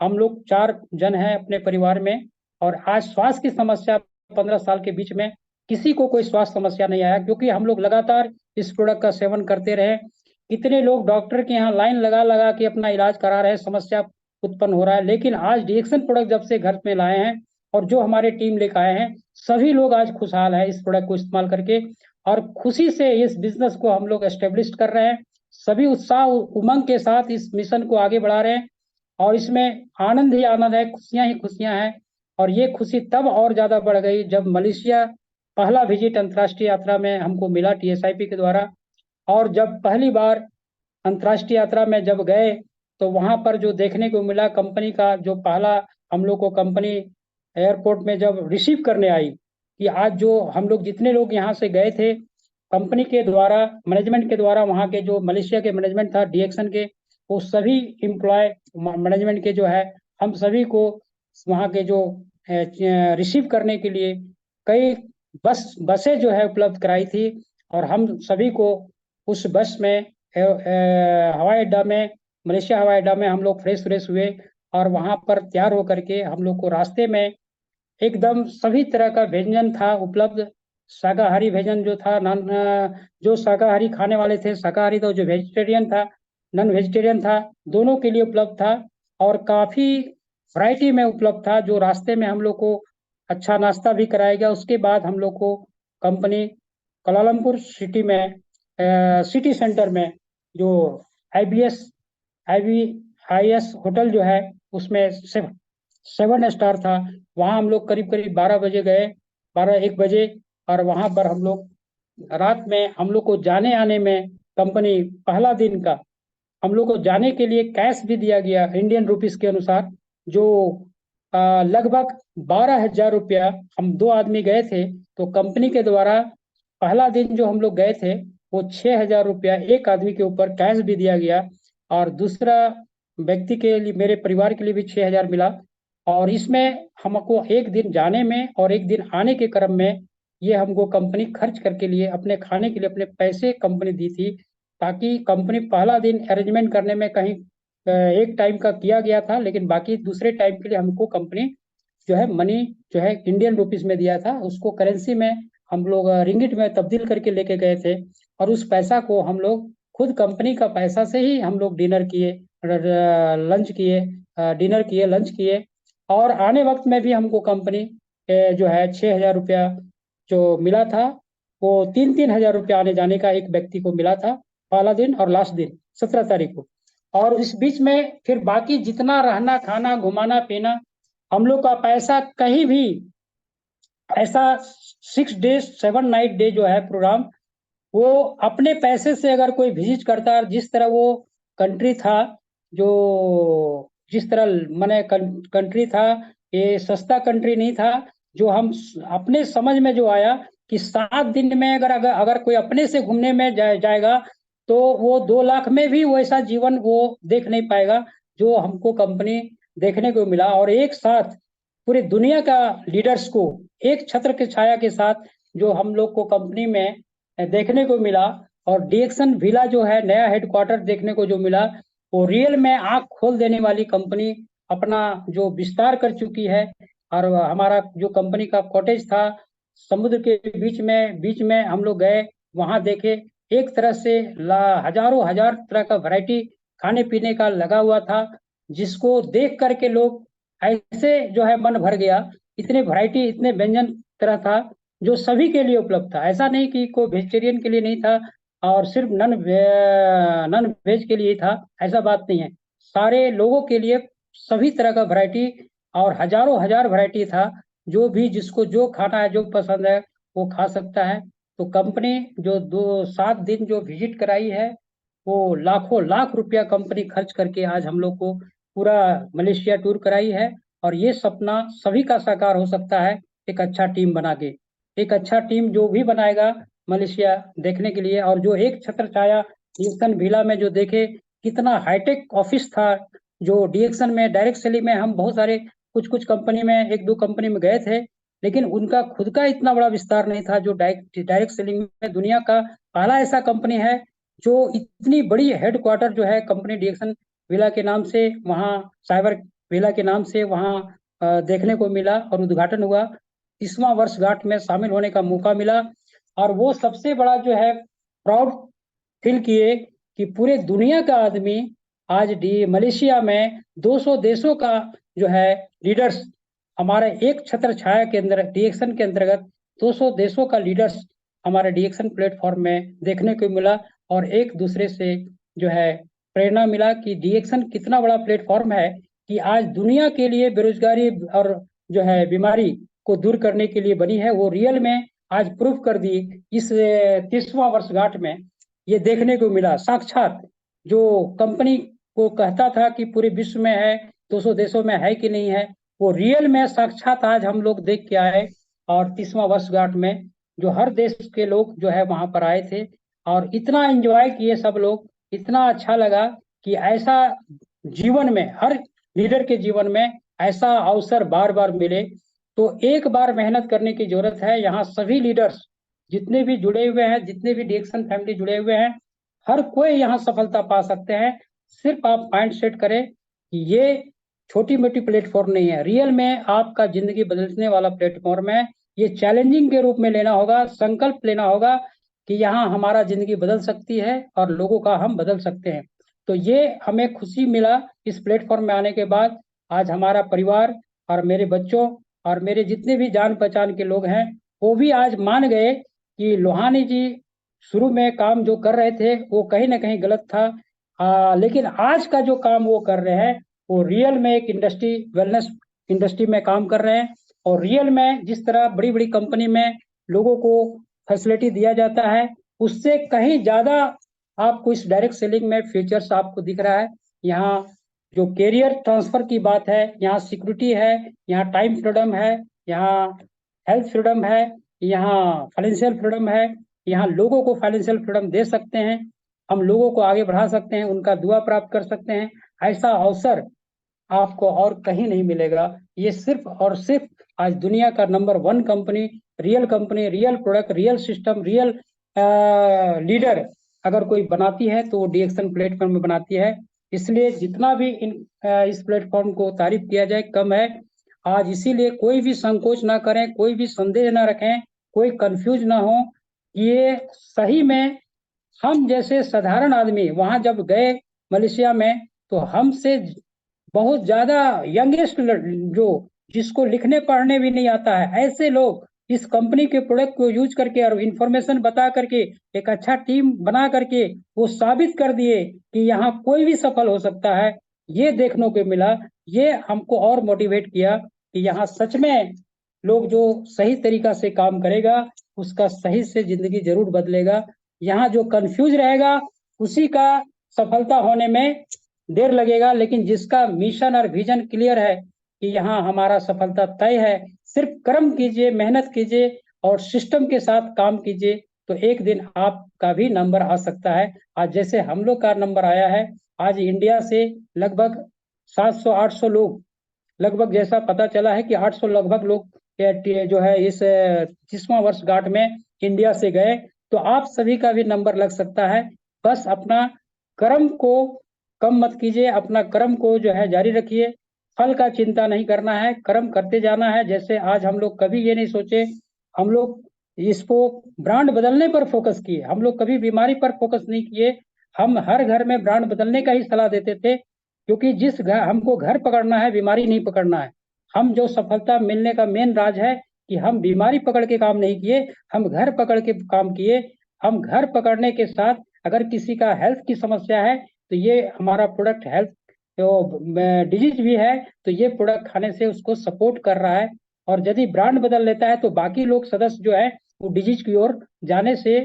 S2: हम लोग 4 जन हैं अपने परिवार में, और आज स्वास्थ्य की समस्या 15 साल के बीच में किसी को कोई स्वास्थ्य समस्या नहीं आया, क्योंकि हम लोग लगातार इस प्रोडक्ट का सेवन करते रहे। कितने लोग डॉक्टर के यहाँ लाइन लगा लगा के अपना इलाज करा रहे हैं, समस्या उत्पन्न हो रहा है, लेकिन आज डीएक्शन प्रोडक्ट जब से घर में लाए हैं और जो हमारे टीम लेकर आए हैं, सभी लोग आज खुशहाल है इस प्रोडक्ट को इस्तेमाल करके। और खुशी से इस बिजनेस को हम लोग एस्टेब्लिश कर रहे हैं, सभी उत्साह उमंग के साथ इस मिशन को आगे बढ़ा रहे हैं। और इसमें आनंद ही आनंद है, खुशियां ही खुशियां हैं। और ये खुशी तब और ज्यादा बढ़ गई जब मलेशिया पहला विजिट अंतर्राष्ट्रीय यात्रा में हमको मिला टीएसआईपी के द्वारा। और जब पहली बार अंतर्राष्ट्रीय यात्रा में जब गए, तो वहां पर जो देखने को मिला, कंपनी का जो पहला, हम लोग को कंपनी एयरपोर्ट में जब रिसीव करने आई, कि आज जो हम लोग जितने लोग यहाँ से गए थे कंपनी के द्वारा, मैनेजमेंट के द्वारा, वहाँ के जो मलेशिया के मैनेजमेंट था डीएक्शन के, वो सभी एम्प्लॉय मैनेजमेंट के जो है, हम सभी को वहाँ के जो रिसीव करने के लिए कई बसें जो है उपलब्ध कराई थी। और हम सभी को उस बस में हवाई अड्डा में, मलेशिया हवाई अड्डा में हम लोग फ्रेश फ्रेश हुए। और वहाँ पर तैयार होकर के हम लोग को रास्ते में एकदम सभी तरह का व्यंजन था उपलब्ध। शाकाहारी भोजन जो था, नॉन, जो शाकाहारी खाने वाले थे शाकाहारी, तो जो वेजिटेरियन था नॉन वेजिटेरियन था, दोनों के लिए उपलब्ध था। और काफ़ी वैरायटी में उपलब्ध था, जो रास्ते में हम लोग को अच्छा नाश्ता भी कराया गया। उसके बाद हम लोग को कंपनी कुआलालंपुर सिटी में सिटी सेंटर में जो IBS IBIS होटल जो है उसमें 7 स्टार था। वहाँ हम लोग करीब करीब 12 बजे गए, 12-1 बजे। और वहाँ पर हम लोग रात में हम लोग को जाने आने में कंपनी पहला दिन का हम लोग को जाने के लिए कैश भी दिया गया इंडियन रुपीस के अनुसार, जो लगभग 12,000 रुपया। हम 2 आदमी गए थे, तो कंपनी के द्वारा पहला दिन जो हम लोग गए थे वो 6,000 रुपया एक आदमी के ऊपर कैश भी दिया गया। और दूसरा व्यक्ति के लिए, मेरे परिवार के लिए भी 6,000 मिला। और इसमें हमको एक दिन जाने में और एक दिन आने के क्रम में ये हमको कंपनी खर्च करके लिए अपने खाने के लिए अपने पैसे कंपनी दी थी, ताकि कंपनी पहला दिन अरेंजमेंट करने में कहीं एक टाइम का किया गया था, लेकिन बाकी दूसरे टाइम के लिए हमको कंपनी जो है मनी जो है इंडियन रुपीस में दिया था। उसको करेंसी में हम लोग रिंगिट में तब्दील करके लेके गए थे। और उस पैसा को हम लोग खुद कंपनी का पैसा से ही हम लोग डिनर किए, लंच किए, डिनर किए, लंच किए। और आने वक्त में भी हमको कंपनी जो है 6,000 रुपया जो मिला था, वो 3-3 हज़ार रुपया आने जाने का एक व्यक्ति को मिला था, पहला दिन और लास्ट दिन 17 तारीख को। और इस बीच में फिर बाकी जितना रहना खाना घुमाना पीना, हम लोग का पैसा कहीं भी ऐसा 6 डेज 7 नाइट डे जो है प्रोग्राम, वो अपने पैसे से अगर कोई विजिट करता है, जिस तरह वो कंट्री था, जो जिस तरह मैंने कंट्री था, ये सस्ता कंट्री नहीं था। जो हम अपने समझ में जो आया कि 7 दिन में अगर कोई अपने से घूमने में जाएगा, तो वो 2 लाख में भी वैसा जीवन वो देख नहीं पाएगा जो हमको कंपनी देखने को मिला। और एक साथ पूरी दुनिया का लीडर्स को एक छत्र के छाया के साथ जो हम लोग को कंपनी में देखने को मिला। और डीएक्सन विला जो है नया हेडक्वार्टर देखने को जो मिला, वो रियल में आंख खोल देने वाली कंपनी अपना जो विस्तार कर चुकी है। और हमारा जो कंपनी का कॉटेज था समुद्र के बीच में हम लोग गए, वहां देखे एक तरह से हजारों हजार तरह का वैरायटी खाने पीने का लगा हुआ था, जिसको देख करके लोग ऐसे जो है मन भर गया। इतने वैरायटी, इतने व्यंजन तरह था जो सभी के लिए उपलब्ध था। ऐसा नहीं कि कोई वेजिटेरियन के लिए नहीं था और सिर्फ नॉन वेज के लिए ही था, ऐसा बात नहीं है। सारे लोगों के लिए सभी तरह का वैरायटी और हजारों हजार वैरायटी था। जो भी जिसको जो खाना है, जो पसंद है, वो खा सकता है। तो कंपनी जो 7 दिन जो विजिट कराई है, वो लाखों लाख रुपया कंपनी खर्च करके आज हम लोग को पूरा मलेशिया टूर कराई है। और ये सपना सभी का साकार हो सकता है एक अच्छा टीम बना के। एक अच्छा टीम जो भी बनाएगा मलेशिया देखने के लिए। और जो एक छत्र छाया डीएक्सन विला में जो देखे, कितना हाईटेक ऑफिस था। जो डीएक्सन में डायरेक्ट सेलिंग में हम बहुत सारे कुछ कुछ कंपनी में, एक दो कंपनी में गए थे, लेकिन उनका खुद का इतना बड़ा विस्तार नहीं था। जो डायरेक्ट डायरेक्ट सेलिंग में दुनिया का पहला ऐसा कंपनी है जो इतनी बड़ी हेडक्वार्टर जो है कंपनी डीएक्सन विला के नाम से, वहाँ साइबर विला के नाम से वहाँ देखने को मिला और उद्घाटन हुआ। 30वां वर्षगांठ में शामिल होने का मौका मिला। और वो सबसे बड़ा जो है प्राउड फील किए कि पूरे दुनिया का आदमी आज डी मलेशिया में 200 देशों का जो है लीडर्स, हमारे एक छत्र छाया के अंदर डीएक्सन के अंतर्गत 200 देशों का लीडर्स हमारे डीएक्सन प्लेटफॉर्म में देखने को मिला। और एक दूसरे से जो है प्रेरणा मिला कि डीएक्सन कितना बड़ा प्लेटफॉर्म है कि आज दुनिया के लिए बेरोजगारी और जो है बीमारी को दूर करने के लिए बनी है। वो रियल में आज प्रूफ कर दी इस 30वां वर्षगांठ में। ये देखने को मिला साक्षात। जो कंपनी को कहता था कि पूरे विश्व में है, 200 देशों में है कि नहीं है, वो रियल में साक्षात आज हम लोग देख के आए। और 30वां वर्षगांठ में जो हर देश के लोग जो है वहां पर आए थे और इतना एंजॉय किए सब लोग। इतना अच्छा लगा कि ऐसा जीवन में हर लीडर के जीवन में ऐसा अवसर बार बार मिले। तो एक बार मेहनत करने की जरूरत है। यहाँ सभी लीडर्स जितने भी जुड़े हुए हैं, जितने भी डिएक्सन फैमिली जुड़े हुए हैं, हर कोई यहाँ सफलता पा सकते हैं। सिर्फ आप माइंड सेट करें कि ये छोटी मोटी प्लेटफॉर्म नहीं है, रियल में आपका जिंदगी बदलने वाला प्लेटफॉर्म है। ये चैलेंजिंग के रूप में लेना होगा, संकल्प लेना होगा कि यहाँ हमारा जिंदगी बदल सकती है और लोगों का हम बदल सकते हैं। तो ये हमें खुशी मिला इस प्लेटफॉर्म में आने के बाद। आज हमारा परिवार और मेरे बच्चों और मेरे जितने भी जान पहचान के लोग हैं, वो भी आज मान गए कि लोहानी जी शुरू में काम जो कर रहे थे वो कहीं ना कहीं गलत था। लेकिन आज का जो काम वो कर रहे हैं वो रियल में एक इंडस्ट्री, वेलनेस इंडस्ट्री में काम कर रहे हैं। और रियल में जिस तरह बड़ी बड़ी कंपनी में लोगों को फैसिलिटी दिया जाता है, उससे कहीं ज्यादा आपको इस डायरेक्ट सेलिंग में फीचर्स आपको दिख रहा है। यहाँ जो कैरियर ट्रांसफर की बात है, यहाँ सिक्योरिटी है, यहाँ टाइम फ्रीडम है, यहाँ हेल्थ फ्रीडम है, यहाँ फाइनेंशियल फ्रीडम है। यहाँ लोगों को फाइनेंशियल फ्रीडम दे सकते हैं, हम लोगों को आगे बढ़ा सकते हैं, उनका दुआ प्राप्त कर सकते हैं। ऐसा अवसर आपको और कहीं नहीं मिलेगा। ये सिर्फ और सिर्फ आज दुनिया का number one company, real product, real system, real leader अगर कोई बनाती है तो वो डीएक्सन प्लेटफॉर्म में बनाती है। इसलिए जितना भी इस प्लेटफॉर्म को तारीफ किया जाए कम है। आज इसीलिए कोई भी संकोच ना करें, कोई भी संदेह ना रखें, कोई कंफ्यूज ना हो। ये सही में हम जैसे साधारण आदमी वहां जब गए मलेशिया में, तो हमसे बहुत ज्यादा यंगेस्ट जो जिसको लिखने पढ़ने भी नहीं आता है, ऐसे लोग इस कंपनी के प्रोडक्ट को यूज करके और इंफॉर्मेशन बता करके एक अच्छा टीम बना करके वो साबित कर दिए कि यहाँ कोई भी सफल हो सकता है। ये देखने को मिला। ये हमको और मोटिवेट किया कि यहाँ सच में लोग जो सही तरीका से काम करेगा उसका सही से जिंदगी जरूर बदलेगा। यहाँ जो कंफ्यूज रहेगा उसी का सफलता होने में देर लगेगा। लेकिन जिसका मिशन और विजन क्लियर है कि यहाँ हमारा सफलता तय है, सिर्फ कर्म कीजिए, मेहनत कीजिए और सिस्टम के साथ काम कीजिए, तो एक दिन आपका भी नंबर आ सकता है। आज जैसे हम लोग का नंबर आया है, आज इंडिया से लगभग 700-800 लोग, लगभग जैसा पता चला है कि 800 लगभग लोग जो है इस 30वां वर्षगांठ में इंडिया से गए। तो आप सभी का भी नंबर लग सकता है। बस अपना कर्म को कम मत कीजिए, अपना कर्म को जो है जारी रखिए। फल का चिंता नहीं करना है, कर्म करते जाना है। जैसे आज हम लोग कभी ये नहीं सोचे, हम लोग इसको ब्रांड बदलने पर फोकस किए, हम लोग कभी बीमारी पर फोकस नहीं किए। हम हर घर में ब्रांड बदलने का ही सलाह देते थे, क्योंकि जिस घर हमको घर पकड़ना है, बीमारी नहीं पकड़ना है। हम जो सफलता मिलने का मेन राज है कि हम बीमारी पकड़ के काम नहीं किए, हम घर पकड़ के काम किए। हम घर पकड़ने के साथ अगर किसी का हेल्थ की समस्या है तो ये हमारा प्रोडक्ट हेल्थ तो डिजीज भी है, तो ये प्रोडक्ट खाने से उसको सपोर्ट कर रहा है। और यदि ब्रांड बदल लेता है तो बाकी लोग सदस्य जो है वो डिजीज की ओर जाने से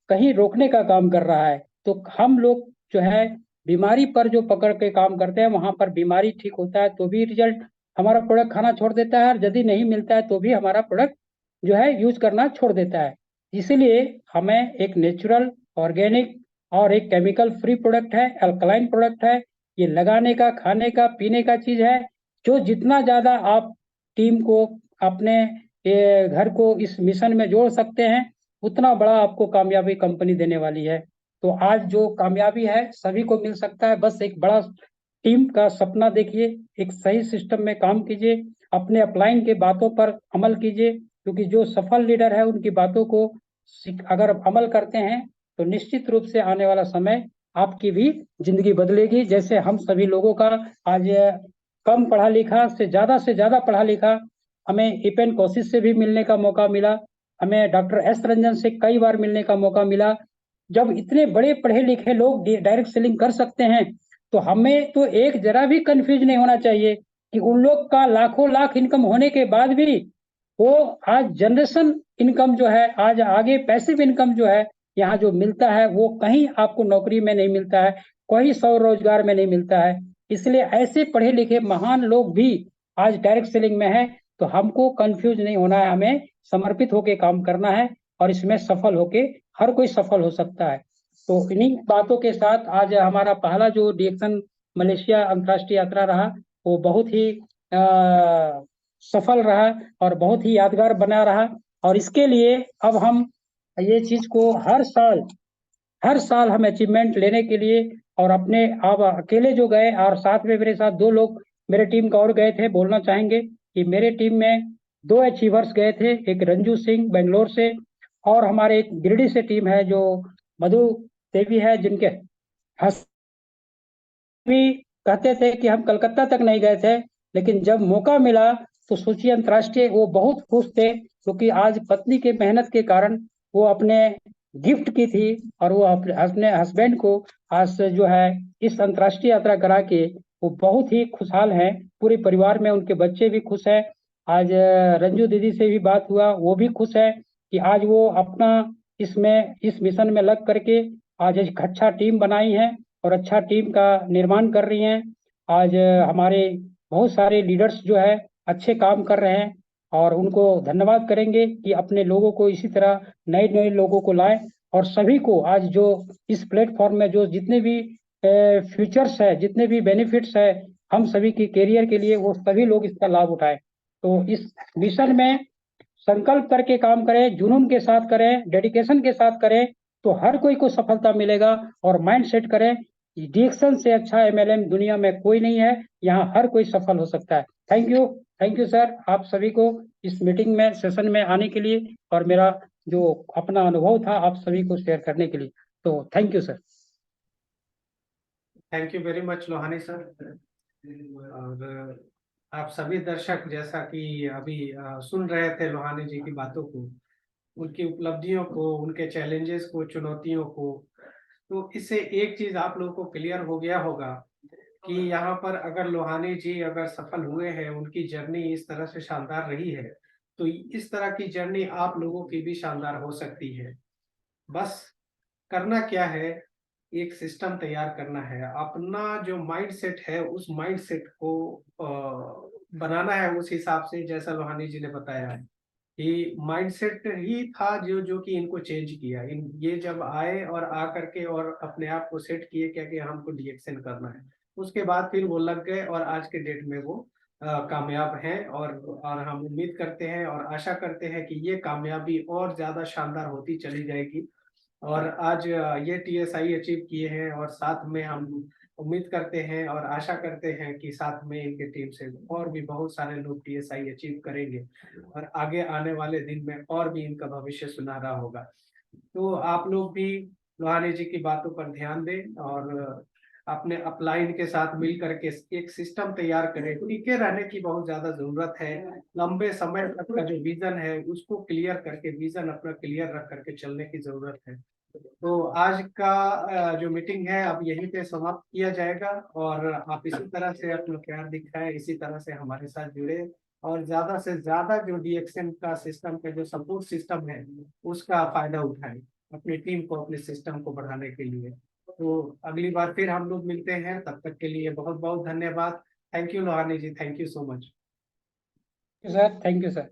S2: कहीं रोकने का काम कर रहा है। तो हम लोग जो है बीमारी पर जो पकड़ के काम करते हैं, वहां पर बीमारी ठीक होता है तो भी रिजल्ट हमारा प्रोडक्ट खाना छोड़ देता है, और यदि नहीं मिलता है तो भी हमारा प्रोडक्ट जो है यूज करना छोड़ देता है। इसीलिए हमें एक नेचुरल, ऑर्गेनिक और एक केमिकल फ्री प्रोडक्ट है, अल्कलाइन प्रोडक्ट है। ये लगाने का, खाने का, पीने का चीज है। जो जितना ज्यादा आप टीम को अपने घर को इस मिशन में जोड़ सकते हैं, उतना बड़ा आपको कामयाबी कंपनी देने वाली है। तो आज जो कामयाबी है सभी को मिल सकता है। बस एक बड़ा टीम का सपना देखिए, एक सही सिस्टम में काम कीजिए, अपने अपलाइन के बातों पर अमल कीजिए, क्योंकि जो सफल लीडर है उनकी बातों को अगर अमल करते हैं तो निश्चित रूप से आने वाला समय आपकी भी जिंदगी बदलेगी। जैसे हम सभी लोगों का आज कम पढ़ा लिखा से ज्यादा पढ़ा लिखा हमें इपेन कोशिश से भी मिलने का मौका मिला, हमें डॉक्टर एस रंजन से कई बार मिलने का मौका मिला। जब इतने बड़े पढ़े लिखे लोग डायरेक्ट सेलिंग कर सकते हैं, तो हमें तो एक जरा भी कंफ्यूज नहीं होना चाहिए कि उन लोग का लाखों लाख इनकम होने के बाद भी वो आज जनरेशन इनकम जो है, आज आगे पैसिव इनकम जो है यहाँ जो मिलता है वो कहीं आपको नौकरी में नहीं मिलता है, कोई स्वरोजगार में नहीं मिलता है। इसलिए ऐसे पढ़े लिखे महान लोग भी आज डायरेक्ट सेलिंग में है। तो हमको कंफ्यूज नहीं होना है, हमें समर्पित होकर काम करना है, और इसमें सफल होके हर कोई सफल हो सकता है। तो इन्हीं बातों के साथ आज हमारा पहला जो डीएक्सन मलेशिया अंतर्राष्ट्रीय यात्रा रहा वो बहुत ही सफल रहा और बहुत ही यादगार बना रहा। और इसके लिए अब हम ये चीज को हर साल हम अचीवमेंट लेने के लिए, और अपने आप अकेले जो गए और साथ में मेरे साथ दो लोग मेरे टीम का और गए थे, बोलना चाहेंगे कि मेरे टीम में दो अचीवर्स गए थे, एक रंजू सिंह बेंगलोर से, और हमारे एक गिरिडीह से टीम है जो मधु देवी है, जिनके हस भी कहते थे कि हम कलकत्ता तक नहीं गए थे, लेकिन जब मौका मिला तो सोचिए अंतर्राष्ट्रीय वो बहुत खुश थे, क्योंकि आज पत्नी के मेहनत के कारण वो अपने गिफ्ट की थी, और वो अपने हस्बैंड को आज जो है इस अंतर्राष्ट्रीय यात्रा करा के वो बहुत ही खुशहाल हैं। पूरे परिवार में उनके बच्चे भी खुश हैं। आज रंजू दीदी से भी बात हुआ, वो भी खुश है कि आज वो अपना इस मिशन में लग करके आज एक अच्छा टीम बनाई है और अच्छा टीम का निर्माण कर रही हैं। आज हमारे बहुत सारे लीडर्स जो है अच्छे काम कर रहे हैं, और उनको धन्यवाद करेंगे कि अपने लोगों को इसी तरह नए नए लोगों को लाएं। और सभी को आज जो इस प्लेटफॉर्म में जो जितने भी फ्यूचर्स है, जितने भी बेनिफिट्स है हम सभी की कैरियर के लिए, वो सभी लोग इसका लाभ उठाएं। तो इस मिशन में संकल्प करके काम करें, जुनून के साथ करें, डेडिकेशन के साथ करें, तो हर कोई को सफलता मिलेगा। और माइंड सेट करें, डिएक्शन से अच्छा एमएलएम दुनिया में कोई नहीं है, यहाँ हर कोई सफल हो सकता है। थैंक यू सर, आप सभी को इस मीटिंग में सेशन में आने के लिए और मेरा जो अपना अनुभव था आप सभी को शेयर करने के लिए। तो thank you sir.
S1: Thank you very much Lohani sir. और आप सभी दर्शक जैसा कि अभी सुन रहे थे लोहानी जी की बातों को, उनकी उपलब्धियों को, उनके चैलेंजेस को, चुनौतियों को, तो इससे एक चीज आप लोगों को क्लियर हो गया होगा कि यहाँ पर अगर लोहानी जी अगर सफल हुए हैं, उनकी जर्नी इस तरह से शानदार रही है, तो इस तरह की जर्नी आप लोगों की भी शानदार हो सकती है। बस करना क्या है, एक सिस्टम तैयार करना है, अपना जो माइंड सेट है उस माइंड सेट को बनाना है उस हिसाब से, जैसा लोहानी जी ने बताया है कि माइंडसेट ही था जो जो कि इनको चेंज किया। इन ये जब आए और आ करके और अपने आप को सेट किए क्या कि हमको डीएक्शन करना है, उसके बाद फिर वो लग गए और आज के डेट में वो कामयाब हैं। और हम उम्मीद करते हैं और आशा करते हैं कि ये कामयाबी और ज्यादा शानदार होती चली जाएगी। और आज ये टीएसआई अचीव किए हैं, और साथ में हम उम्मीद करते हैं और आशा करते हैं कि साथ में इनके टीम से और भी बहुत सारे लोग टीएसआई अचीव करेंगे, और आगे आने वाले दिन में और भी इनका भविष्य सुनहरा होगा। तो आप लोग भी लोहानी जी की बातों पर ध्यान दें और अपने अपलाइन के साथ मिल करके एक सिस्टम तैयार करें। टिके रहने की बहुत ज्यादा जरूरत है, लंबे समय तक का जो विजन है उसको क्लियर करके, विजन अपना क्लियर रख करके चलने की जरूरत है। तो आज का जो मीटिंग है अब यहीं पे समाप्त किया जाएगा, और आप इसी तरह से अपना प्यार दिखाएं, इसी तरह से हमारे साथ जुड़े, और ज्यादा से ज्यादा जो डीएक्शन का सिस्टम का जो सपोर्ट सिस्टम है उसका फायदा उठाएं अपनी टीम को, अपने सिस्टम को बढ़ाने के लिए। तो अगली बार फिर हम लोग मिलते हैं, तब तक के लिए बहुत बहुत धन्यवाद। Thank you Lohani ji, thank you so much.
S2: Sir thank you sir.